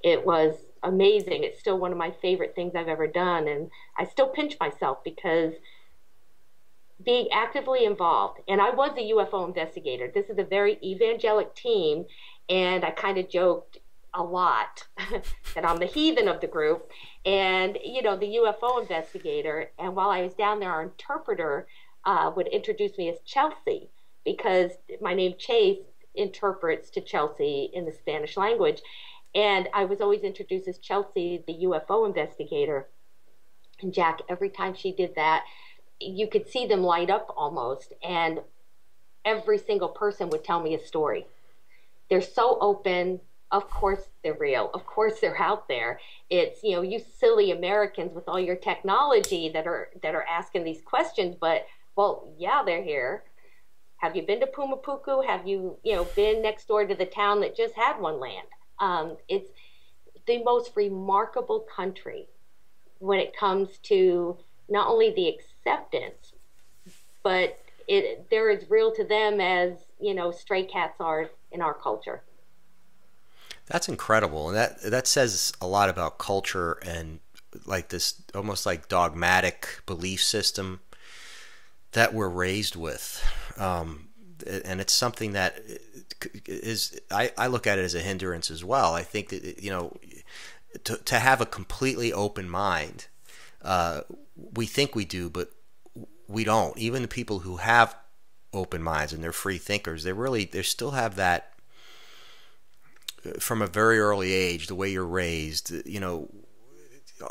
it was amazing. It's still one of my favorite things I've ever done. And I still pinch myself because being actively involved, and I was a UFO investigator. This is a very evangelic team, and I kind of joked a lot that I'm the heathen of the group and, you know, the UFO investigator. And while I was down there, our interpreter would introduce me as Chelsea, because my name Chase interprets to Chelsea in the Spanish language. And I was always introduced as Chelsea, the UFO investigator. And Jack, every time she did that, you could see them light up almost. And every single person would tell me a story. They're so open. Of course they're real. Of course they're out there. It's, you know, you silly Americans with all your technology that are asking these questions, but, well, yeah, they're here. Have you been to Pumapuku? Have you, been next door to the town that just had one land? It's the most remarkable country when it comes to not only the acceptance, but they're as real to them as, stray cats are in our culture. That's incredible, and that says a lot about culture and like this almost like dogmatic belief system that we're raised with, and it's something that is I look at it as a hindrance as well. I think that to have a completely open mind, we think we do, but we don't. Even the people who have open minds and they're free thinkers, they still have that. From a very early age, the way you're raised,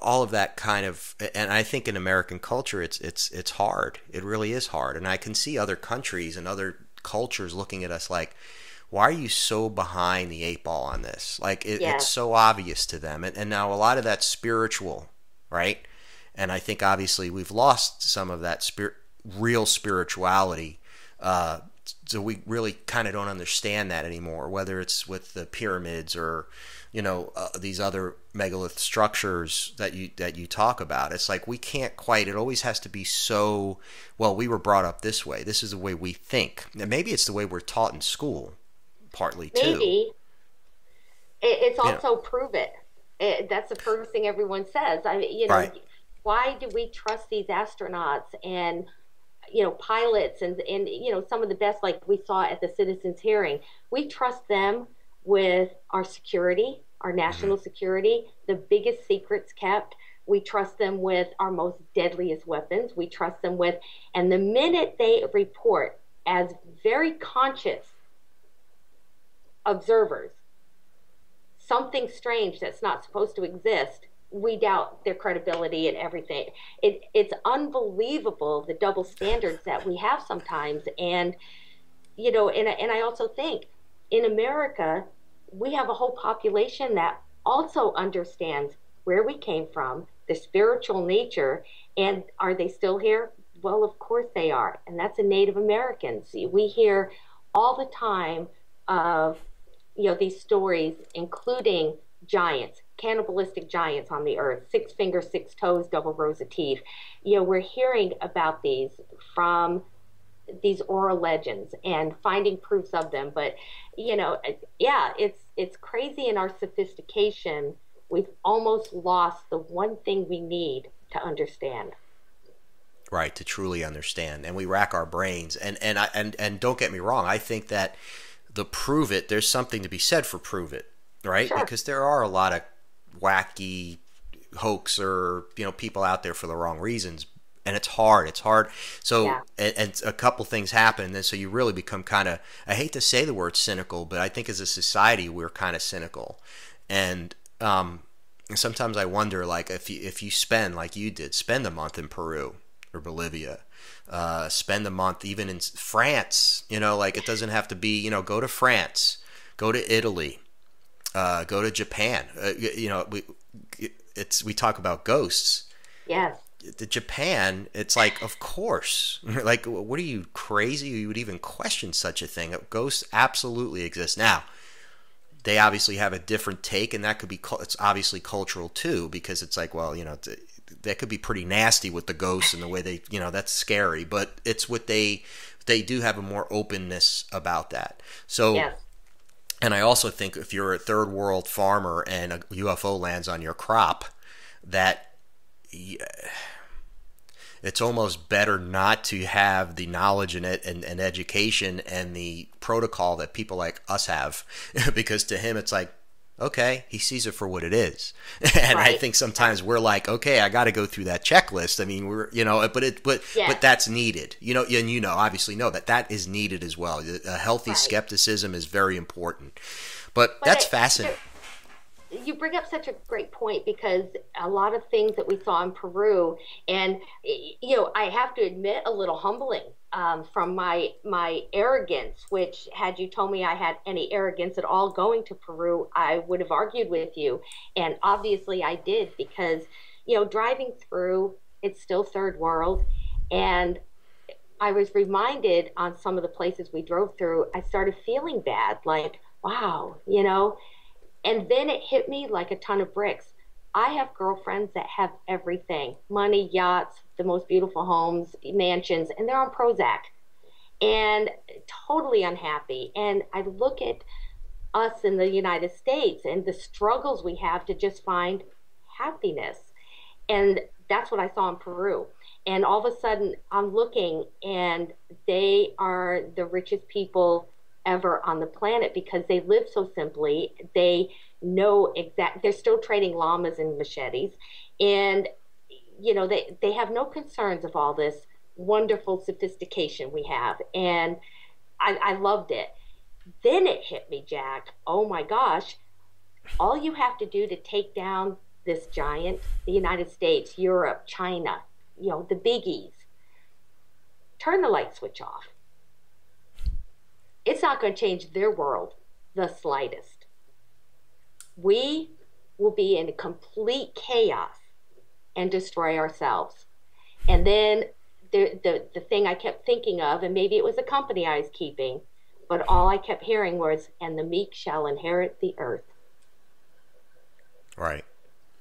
all of that kind of, and I think in American culture, it's hard. It really is hard. And I can see other countries and other cultures looking at us like, why are you so behind the eight ball on this? Like it's so obvious to them. And now a lot of that's spiritual, right? And I think obviously we've lost some of that real spirituality so we really kind of don't understand that anymore, whether it's with the pyramids or, these other megalith structures that you talk about. It's like we can't quite, it always has to be so, well, we were brought up this way. This is the way we think. And maybe it's the way we're taught in school, partly too. Maybe. It's also prove it. That's the first thing everyone says. I mean, right. Why do we trust these astronauts and pilots and some of the best, like we saw at the citizens hearing? We trust them with our security, our national security, the biggest secrets kept. We trust them with our most deadliest weapons. We trust them with, and the minute they report as very conscious observers something strange that's not supposed to exist, we doubt their credibility and everything. It's unbelievable, the double standards that we have sometimes. And and I also think in America we have a whole population that also understands where we came from, the spiritual nature. And are they still here? Well, of course they are. And that's the Native Americans. We hear all the time of these stories, including giants, cannibalistic giants on the earth, 6 fingers, 6 toes, double rows of teeth. We're hearing about these from these oral legends and finding proofs of them. But it's crazy in our sophistication. We've almost lost the one thing we need to understand. Right, to truly understand. And we rack our brains. And don't get me wrong, I think that the prove it, there's something to be said for prove it, right? Sure. Because there are a lot of wacky hoax or people out there for the wrong reasons, and it's hard. So yeah. and a couple things happen, and so you really become kind of, I hate to say the word cynical, but I think as a society we're kind of cynical. And sometimes I wonder, like, if you spend, like you did, spend a month in Peru or Bolivia, spend a month even in France, like it doesn't have to be, go to France, go to Italy, go to Japan. We talk about ghosts. Yes. The Japan, it's like, of course, like, what are you, crazy? You would even question such a thing. Ghosts absolutely exist. Now, they obviously have a different take, and that could be, it's obviously cultural too, because it's like, well, that could be pretty nasty with the ghosts and the way they, that's scary, but it's what they do have a more openness about that. So, yes. And I also think if you're a third world farmer and a UFO lands on your crop, that it's almost better not to have the knowledge and education and the protocol that people like us have, because to him it's like, okay, he sees it for what it is. And right. I think sometimes we're like, okay, I got to go through that checklist. I mean, but that's needed, and obviously know that is needed as well. A healthy skepticism is very important, but that's fascinating. You bring up such a great point, because a lot of things that we saw in Peru, and I have to admit, a little humbling from my arrogance, which, had you told me I had any arrogance at all going to Peru, I would have argued with you. And obviously I did, because driving through, it's still third world, and I was reminded on some of the places we drove through, I started feeling bad, like, wow, and then it hit me like a ton of bricks. I have girlfriends that have everything: money, yachts, the most beautiful homes, mansions, and they're on Prozac and totally unhappy. And I look at us in the United States and the struggles we have to just find happiness. And that's what I saw in Peru. And all of a sudden I'm looking, and they are the richest people ever on the planet, because they live so simply. They know they're still trading llamas and machetes, and they have no concerns of all this wonderful sophistication we have. And I loved it. Then it hit me, Jack, oh my gosh, all you have to do to take down this giant, the United States, Europe, China, the biggies, turn the light switch off. It's not going to change their world the slightest. We will be in complete chaos and destroy ourselves. And then the thing I kept thinking of, and maybe it was a company I was keeping, but all I kept hearing was, "And the meek shall inherit the earth." Right.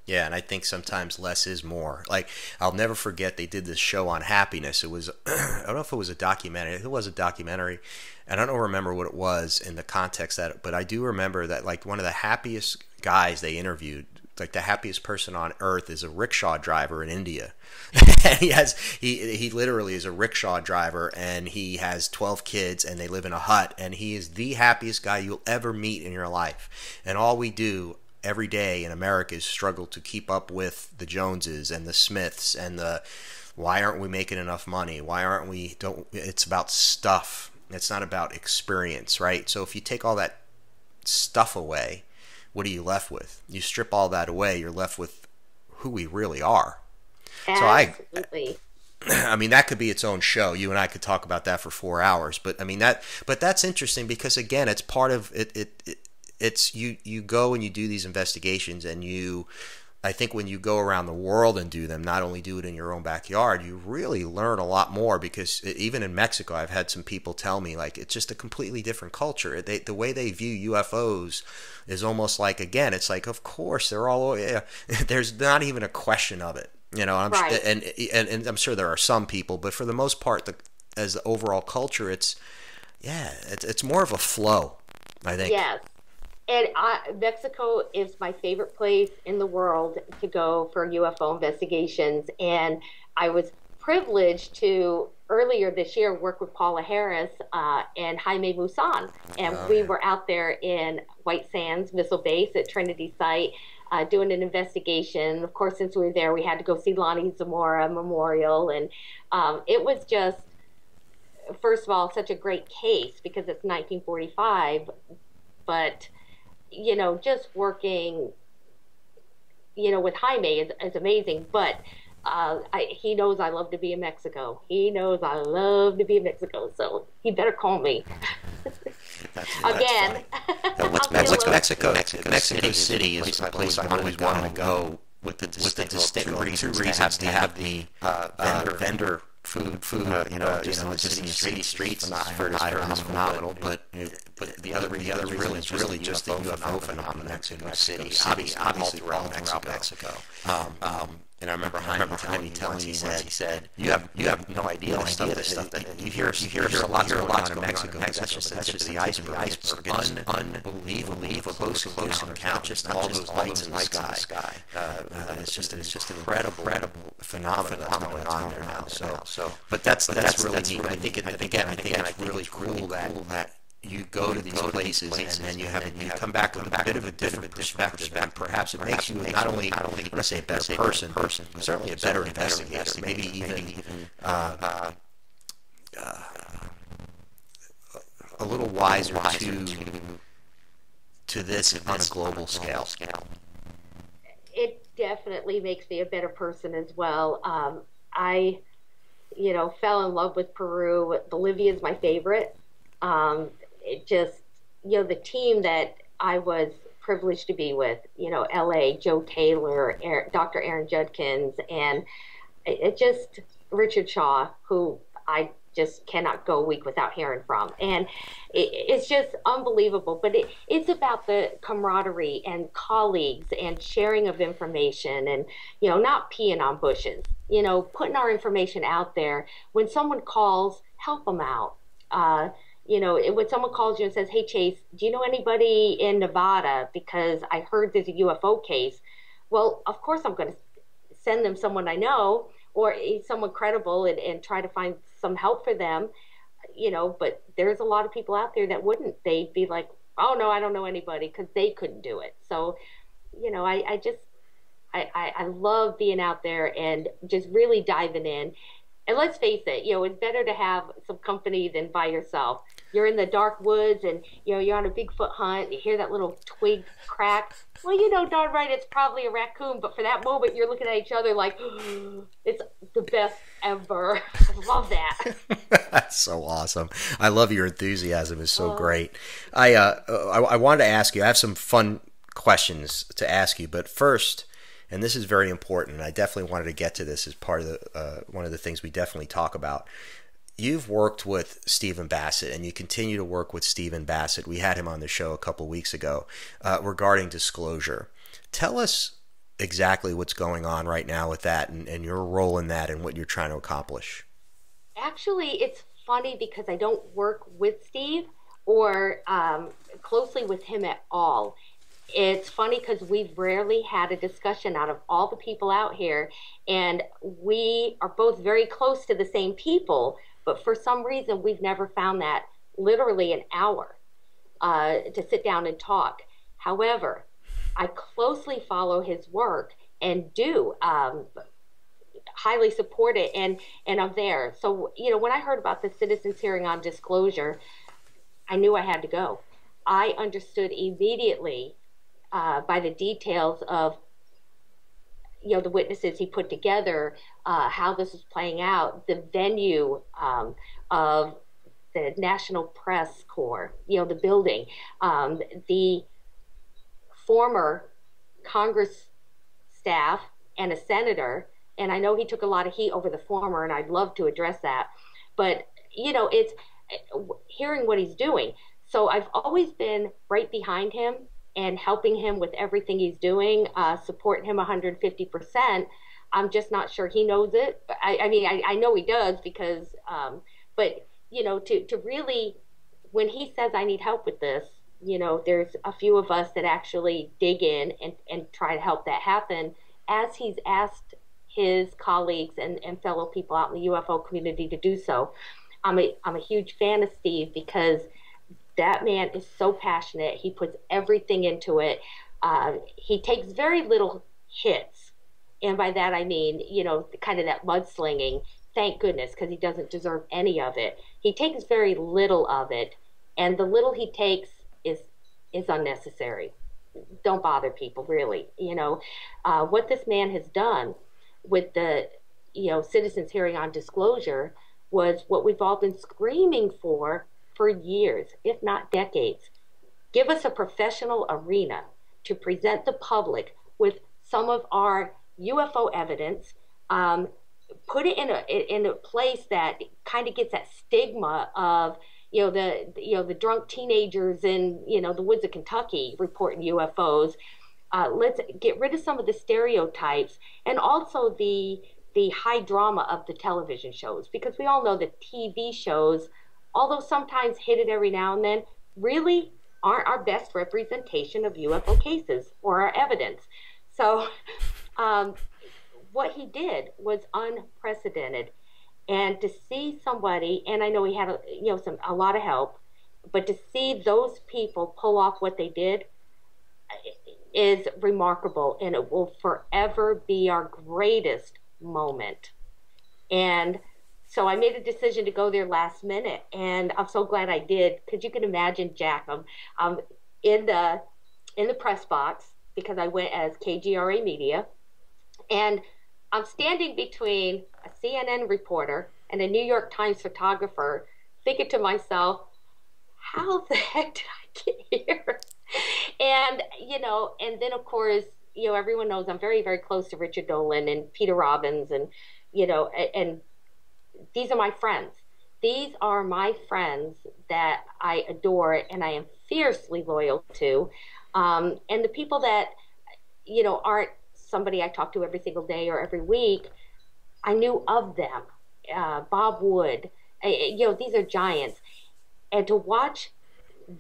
Yeah, and I think sometimes less is more. Like, I'll never forget, they did this show on happiness. It was, I don't know if it was a documentary. It was a documentary, and I don't remember what it was in the context that, but I do remember that, like, one of the happiest guys they interviewed, like the happiest person on earth, is a rickshaw driver in India. And he literally is a rickshaw driver, and he has 12 kids, and they live in a hut, and he is the happiest guy you'll ever meet in your life. And all we do every day in America is struggle to keep up with the Joneses and the Smiths and the, why aren't we making enough money? Why aren't we, it's about stuff. It's not about experience, right? So if you take all that stuff away, what are you left with? You strip all that away, you're left with who we really are. Absolutely. So I mean, that could be its own show. You and I could talk about that for 4 hours, but I mean but that's interesting because, again, it's part of it. It's you go and you do these investigations, and I think when you go around the world and do them, not only do it in your own backyard, you really learn a lot more, because even in Mexico, I've had some people tell me, like, it's just a completely different culture. The way they view UFOs is almost like, again, it's like, of course, they're all, yeah. There's not even a question of it, you know. Right. And I'm sure there are some people, but for the most part, as the overall culture, it's more of a flow, I think. Yes. And Mexico is my favorite place in the world to go for UFO investigations. And I was privileged to, earlier this year, work with Paula Harris and Jaime Maussan. And we were out there in White Sands Missile Base at Trinity Site doing an investigation. Of course, since we were there, we had to go see Lonnie Zamora Memorial. And it was just, first of all, such a great case because it's 1945. But you know, just working, you know, with Jaime is amazing. But he knows I love to be in Mexico. He knows I love to be in Mexico, so he better call me. Again. Mexico City is a place I always want to go with the distinct reasons to have the vendor food, you know, just in the city streets is phenomenal, but the other really is really just the UFO phenomenon in Mexico City, obviously throughout Mexico. And I remember Jaime telling me, he said, you have no idea the stuff that you hear a lot going on in Mexico. That's just the iceberg. Unbelievably close encounter, just all those lights in the sky. It's just an incredible phenomenon that's going on there now. So, but that's really neat. I think it's really cool that you go to these places and you come back with a bit of a different perspective, and perhaps it makes you not only I want to say a better person, but certainly a better investigator, maybe even a little wiser to this on a global scale. It definitely makes me a better person as well. I, you know, fell in love with Peru. Bolivia is my favorite. It just, you know, the team that I was privileged to be with, you know, LA, Joe Taylor, Dr. Aaron Judkins, and it just Richard Shaw, who I just cannot go a week without hearing from. And it's just unbelievable. But it's about the camaraderie and colleagues and sharing of information and, you know, not peeing on bushes, you know, putting our information out there. When someone calls, help them out. You know, when someone calls you and says, hey, Chase, do you know anybody in Nevada? Because I heard there's a UFO case. Well, of course I'm going to send them someone I know or someone credible and try to find some help for them, you know, but there's a lot of people out there that wouldn't. They'd be like, oh, no, I don't know anybody because they couldn't do it. So, you know, I love being out there and just really diving in. And let's face it, you know, it's better to have some company than by yourself. You're in the dark woods and, you know, you're on a Bigfoot hunt. You hear that little twig crack. Well, you know, darn right, it's probably a raccoon. But for that moment, you're looking at each other like, oh, it's the best ever. I love that. That's so awesome. I love your enthusiasm. It's so great. I wanted to ask you, I have some fun questions to ask you. But first, and this is very important, and I definitely wanted to get to this as part of the one of the things we definitely talk about. You've worked with Stephen Bassett, and you continue to work with Stephen Bassett. We had him on the show a couple weeks ago regarding disclosure. Tell us exactly what's going on right now with that, and your role in that and what you're trying to accomplish. Actually, it's funny because I don't work with Steve or closely with him at all. It's funny because we've rarely had a discussion out of all the people out here, and we are both very close to the same people, but for some reason we've never found that literally an hour to sit down and talk. However, I closely follow his work and do highly support it, and I'm there. So, you know, when I heard about the citizens hearing on disclosure, I knew I had to go. I understood immediately by the details of, you know, the witnesses he put together, how this was playing out, the venue of the National Press Corps, you know, the building, the former Congress staff and a senator, and I know he took a lot of heat over the former, and I'd love to address that, but, you know, it's hearing what he's doing. So I've always been right behind him and helping him with everything he's doing, supporting him 150%. I'm just not sure he knows it. I mean, I know he does because, but, you know, to really, when he says I need help with this, you know, there's a few of us that actually dig in and try to help that happen, as he's asked his colleagues and fellow people out in the UFO community to do so. I'm a huge fan of Steve because that man is so passionate. He puts everything into it. He takes very little hits. And by that, I mean, you know, kind of that mudslinging. Thank goodness, because he doesn't deserve any of it. He takes very little of it. And the little he takes is unnecessary. Don't bother people, really. You know, what this man has done with the, you know, citizens hearing on disclosure was what we've all been screaming for years, if not decades. Give us a professional arena to present the public with some of our UFO evidence, put it in a place that kind of gets that stigma of, you know, the drunk teenagers in, you know, the woods of Kentucky reporting UFOs. Let's get rid of some of the stereotypes and also the high drama of the television shows, because we all know the TV shows, although sometimes hit it every now and then, really aren't our best representation of UFO cases or our evidence. So what he did was unprecedented. And to see somebody, and I know he had a lot of help, but to see those people pull off what they did is remarkable, and it will forever be our greatest moment. And so I made a decision to go there last minute, and I'm so glad I did, because you can imagine, Jack, I'm in the press box because I went as KGRA Media, and I'm standing between a CNN reporter and a New York Times photographer, thinking to myself, how the heck did I get here? And, you know, and then of course, you know, everyone knows I'm very, very close to Richard Dolan and Peter Robbins, and, you know, and these are my friends. These are my friends that I adore and I am fiercely loyal to. And the people that, you know, aren't somebody I talk to every single day or every week, I knew of them. Bob Wood, you know, these are giants. And to watch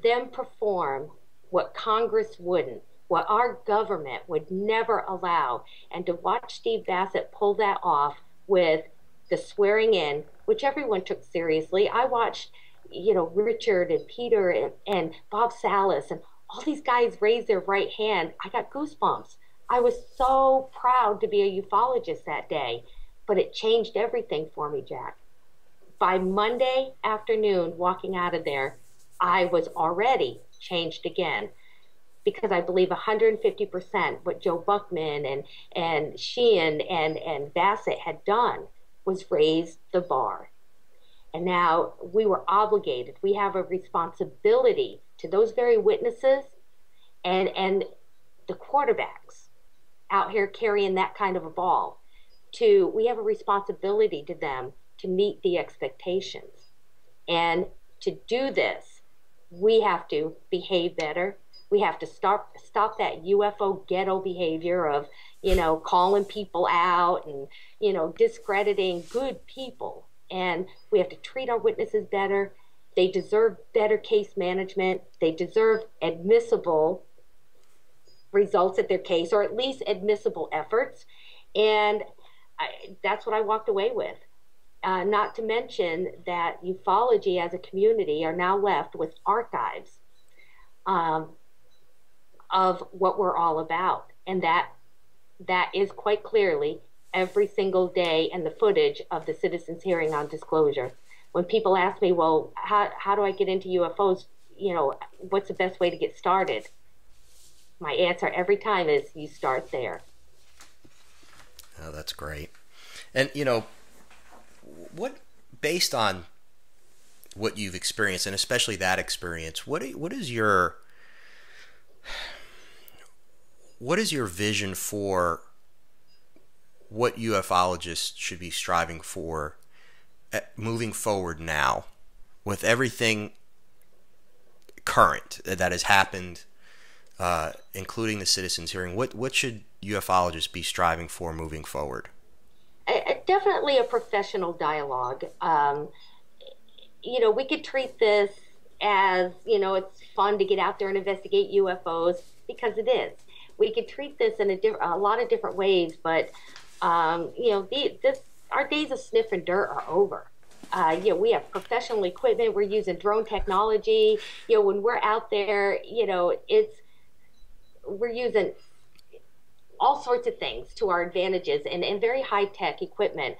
them perform what Congress wouldn't, what our government would never allow, and to watch Steve Bassett pull that off with the swearing in, which everyone took seriously. I watched, you know, Richard and Peter and Bob Salas and all these guys raise their right hand. I got goosebumps. I was so proud to be a ufologist that day, but it changed everything for me, Jack. By Monday afternoon, walking out of there, I was already changed again, because I believe 150% what Joe Buckman and Sheehan and Bassett had done was raise the bar. And now we were obligated. We have a responsibility to those very witnesses and the quarterbacks out here carrying that kind of a ball, to we have a responsibility to them to meet the expectations. And to do this, we have to behave better. We have to stop that UFO ghetto behavior of, calling people out and, discrediting good people. And we have to treat our witnesses better. They deserve better case management. They deserve admissible results at their case, or at least admissible efforts. And that's what I walked away with. Not to mention that ufology as a community are now left with archives of what we're all about. And that is quite clearly every single day and the footage of the citizens' hearing on disclosure. When people ask me, well, how do I get into UFOs? What's the best way to get started? My answer every time is you start there. Oh, that's great. And, based on what you've experienced, and especially that experience, what is your vision for what ufologists should be striving for moving forward now, with everything current that has happened, including the citizens' hearing? What should ufologists be striving for moving forward? Definitely a professional dialogue. We could treat this as, it's fun to get out there and investigate UFOs, because it is. We could treat this in a lot of different ways, but, our days of sniffing dirt are over. We have professional equipment. We're using drone technology. When we're out there, we're using all sorts of things to our advantages, and very high-tech equipment.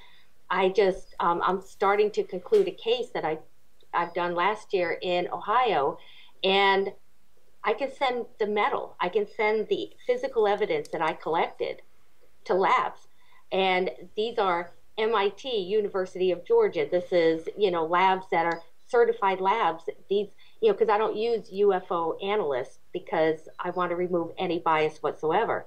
I'm starting to conclude a case that I've done last year in Ohio, and I can send the metal. I can send the physical evidence that I collected to labs. And these are MIT, University of Georgia. This is, labs that are certified labs. These, because I don't use UFO analysts because I want to remove any bias whatsoever.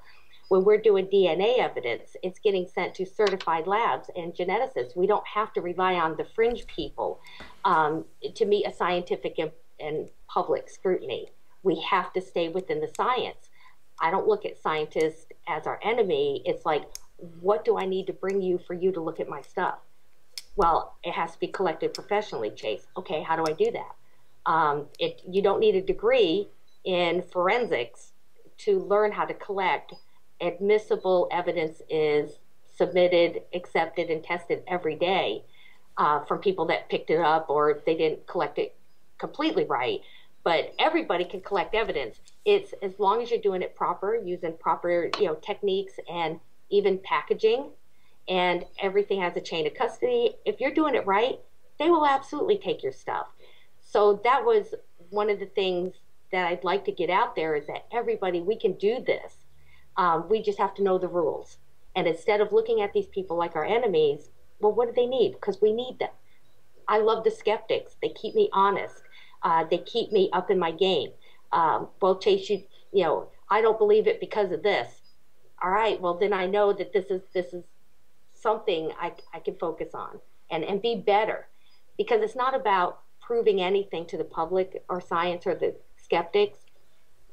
When we're doing DNA evidence, it's getting sent to certified labs and geneticists. We don't have to rely on the fringe people to meet a scientific and public scrutiny. We have to stay within the science. I don't look at scientists as our enemy. It's like, what do I need to bring you for you to look at my stuff? Well, it has to be collected professionally, Chase. Okay, how do I do that? You don't need a degree in forensics to learn how to collect. Admissible evidence is submitted, accepted, and tested every day from people that picked it up or they didn't collect it completely right. But everybody can collect evidence. It's as long as you're doing it proper, using proper techniques and even packaging, and everything has a chain of custody. If you're doing it right, they will absolutely take your stuff. So that was one of the things that I'd like to get out there, is that everybody, we can do this. We just have to know the rules. And instead of looking at these people like our enemies, well, what do they need? Because we need them. I love the skeptics. They keep me honest. They keep me up in my game. Well, Chase, I don't believe it because of this. All right, well, then I know that this is something I can focus on and be better. Because it's not about proving anything to the public or science or the skeptics.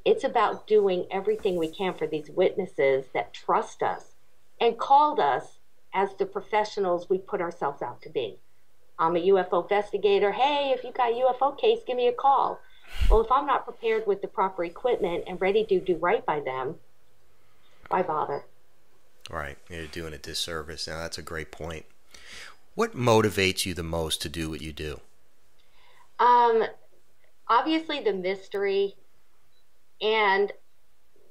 It's about doing everything we can for these witnesses that trust us and called us as the professionals we put ourselves out to be. I'm a UFO investigator. Hey, if you got a UFO case, give me a call. Well, if I'm not prepared with the proper equipment and ready to do right by them, why bother? Right. You're doing a disservice. Now, that's a great point. What motivates you the most to do what you do? Obviously the mystery, and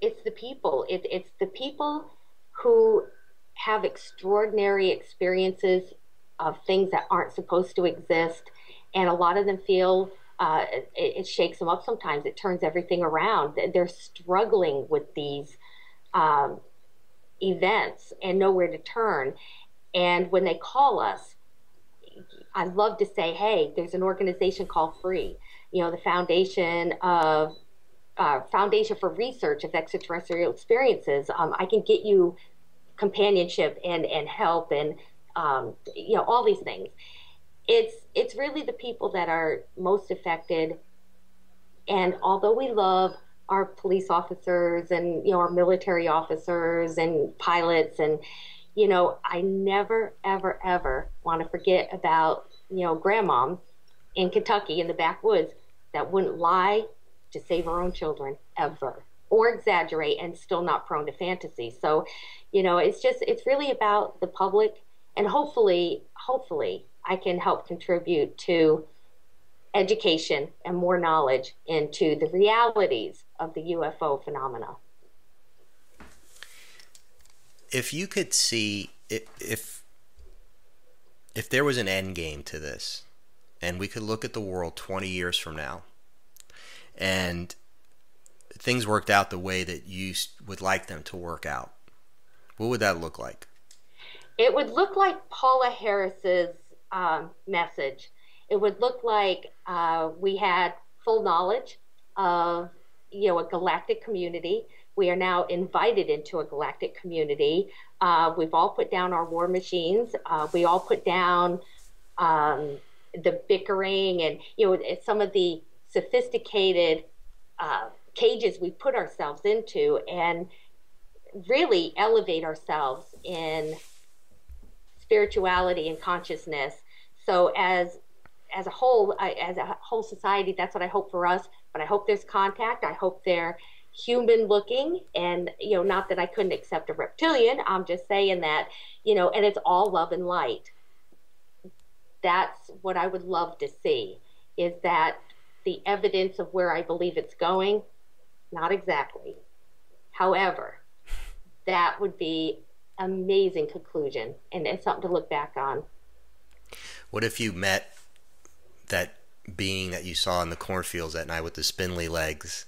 it's the people. It's the people who have extraordinary experiences of things that aren't supposed to exist, and a lot of them feel it shakes them up sometimes. It turns everything around. They're struggling with these events and nowhere to turn. And when they call us, I love to say, hey, there's an organization called FREE, the foundation of Foundation for Research of Extraterrestrial Experiences. I can get you companionship and help and all these things. It's really the people that are most affected. And although we love our police officers and our military officers and pilots, and I never ever want to forget about grandmom in Kentucky in the backwoods that wouldn't lie to save her own children ever, or exaggerate, and still not prone to fantasy. So it's really about the public, and hopefully I can help contribute to education and more knowledge into the realities of the UFO phenomena. If you could see, if there was an end game to this, and we could look at the world 20 years from now, and things worked out the way that you would like them to work out, what would that look like? It would look like Paula Harris's message. It would look like we had full knowledge of a galactic community. We are now invited into a galactic community. We've all put down our war machines. We all put down the bickering and some of the sophisticated cages we put ourselves into, and really elevate ourselves in spirituality and consciousness. So as a whole society, that's what I hope for us. But I hope there's contact. I hope they're human looking, and not that I couldn't accept a reptilian. I'm just saying that and it's all love and light. That's what I would love to see, is that the evidence of where I believe it's going, not exactly. However, that would be amazing conclusion, and it's something to look back on. What if you met that being that you saw in the cornfields that night with the spindly legs,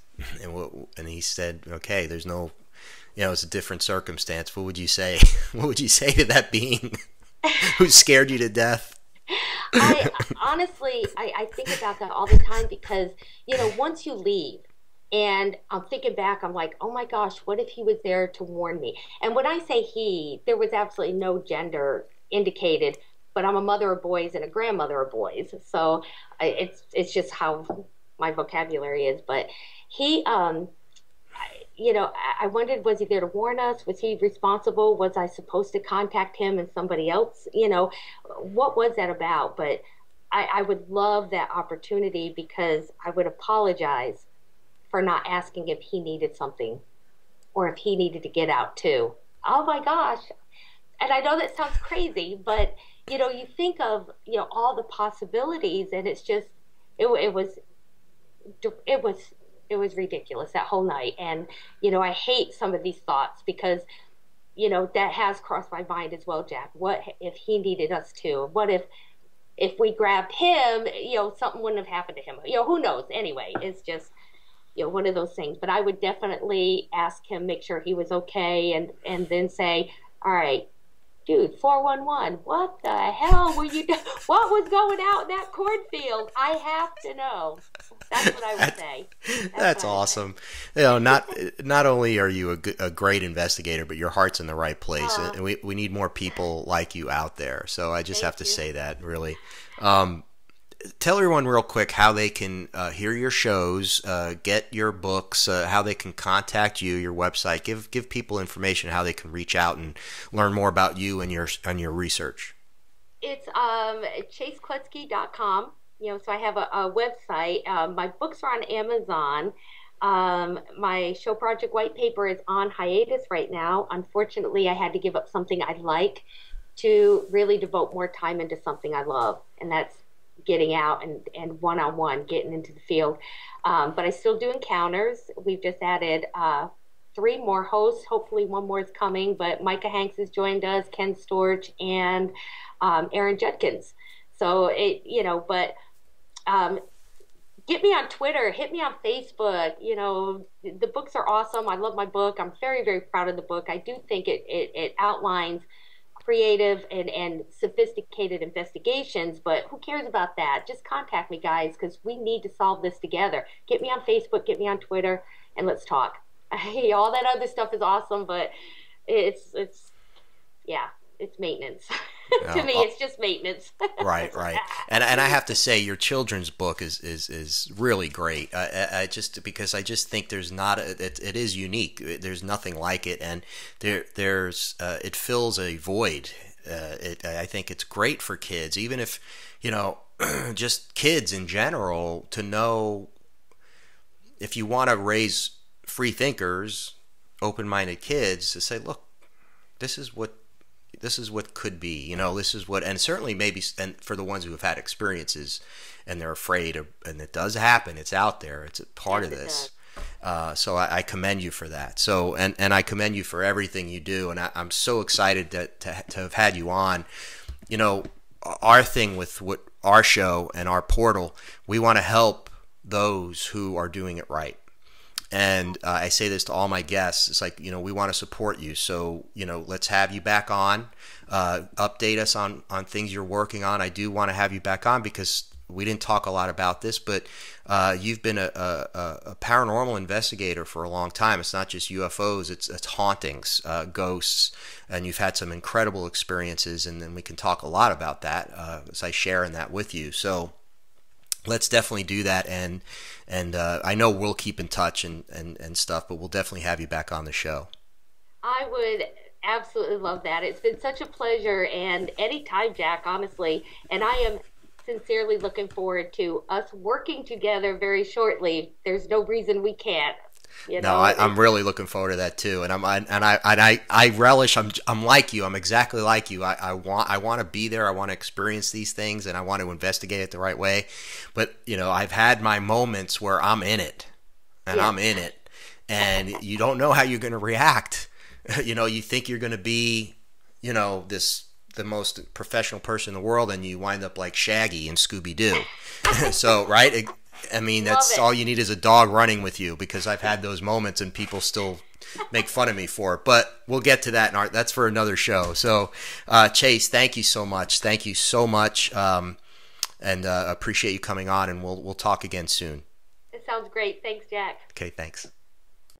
and he said, okay, there's no, it's a different circumstance. What would you say? What would you say to that being who scared you to death? I honestly think about that all the time, because once you leave, and I'm thinking back, I'm like, oh my gosh, what if he was there to warn me? And when I say he, there was absolutely no gender indicated, but I'm a mother of boys and a grandmother of boys, so it's just how my vocabulary is. But he, I wondered, was he there to warn us? Was he responsible? Was I supposed to contact him and somebody else? What was that about? But I would love that opportunity, because I would apologize for not asking if he needed something, or if he needed to get out too. Oh my gosh. And I know that sounds crazy, but you think of all the possibilities, and it's just it was ridiculous that whole night. And I hate some of these thoughts, because that has crossed my mind as well, Jack. What if he needed us too? What if we grabbed him, something wouldn't have happened to him? Who knows? Anyway, it's just one of those things. But I would definitely ask him, make sure he was okay, and then say, all right, dude, 411, what the hell were you doing? What was going out in that cornfield? I have to know. That's what I would say. That's awesome. Not only are you a great investigator, but your heart's in the right place. And we need more people like you out there. So I just have to say that, really. Tell everyone real quick how they can hear your shows, get your books, how they can contact you, your website. Give people information how they can reach out and learn more about you and your research. It's ChaseKloetzke.com. So I have a website. My books are on Amazon. My show project white paper is on hiatus right now. Unfortunately, I had to give up something I like to really devote more time into something I love, and that's getting out and one-on-one, getting into the field. But I still do encounters. We've just added 3 more hosts. Hopefully one more is coming, but Micah Hanks has joined us, Ken Storch, and Aaron Judkins. So get me on Twitter, hit me on Facebook. The books are awesome. I love my book. I'm very, very proud of the book. I do think it outlines creative and sophisticated investigations, but who cares about that? Just contact me, guys, because we need to solve this together. Get me on Facebook, get me on Twitter, and let's talk. All that other stuff is awesome, but it's yeah, it's maintenance. To me, it's just maintenance. Right. And I have to say, your children's book is really great. I just because I just think there's not it is unique. There's nothing like it, and there's it fills a void. I think it's great for kids, even if just kids in general, to know if you want to raise free thinkers, open-minded kids, to say, look, this is what could be, this is what, and certainly maybe, and for the ones who have had experiences and they're afraid of, and it does happen, it's out there, it's a part of this. So I commend you for that. So, and I commend you for everything you do. And I'm so excited to have had you on. Our thing with our show and our portal, we want to help those who are doing it right. And I say this to all my guests. It's like, we want to support you. So, let's have you back on. Update us on things you're working on. I do want to have you back on because we didn't talk a lot about this, but you've been a paranormal investigator for a long time. It's not just UFOs, it's hauntings, ghosts, and you've had some incredible experiences, and then we can talk a lot about that as I share in that with you. So let's definitely do that, and I know we'll keep in touch and stuff, but we'll definitely have you back on the show. I would absolutely love that. It's been such a pleasure, and anytime, Jack, honestly, and I am sincerely looking forward to us working together very shortly. There's no reason we can't. No, I'm really looking forward to that too, and I relish. I'm like you. I'm exactly like you. I want to be there. I want to experience these things, and I want to investigate it the right way. But I've had my moments where I'm in it, and I'm in it, and you don't know how you're going to react. You think you're going to be, the most professional person in the world, and you wind up like Shaggy and Scooby-Doo. So, right? That's all you need is a dog running with you, because I've had those moments and people still make fun of me for it. But we'll get to that, and that's for another show. So, Chase, thank you so much. Thank you so much, and appreciate you coming on, and we'll talk again soon. It sounds great. Thanks, Jack. Okay, thanks.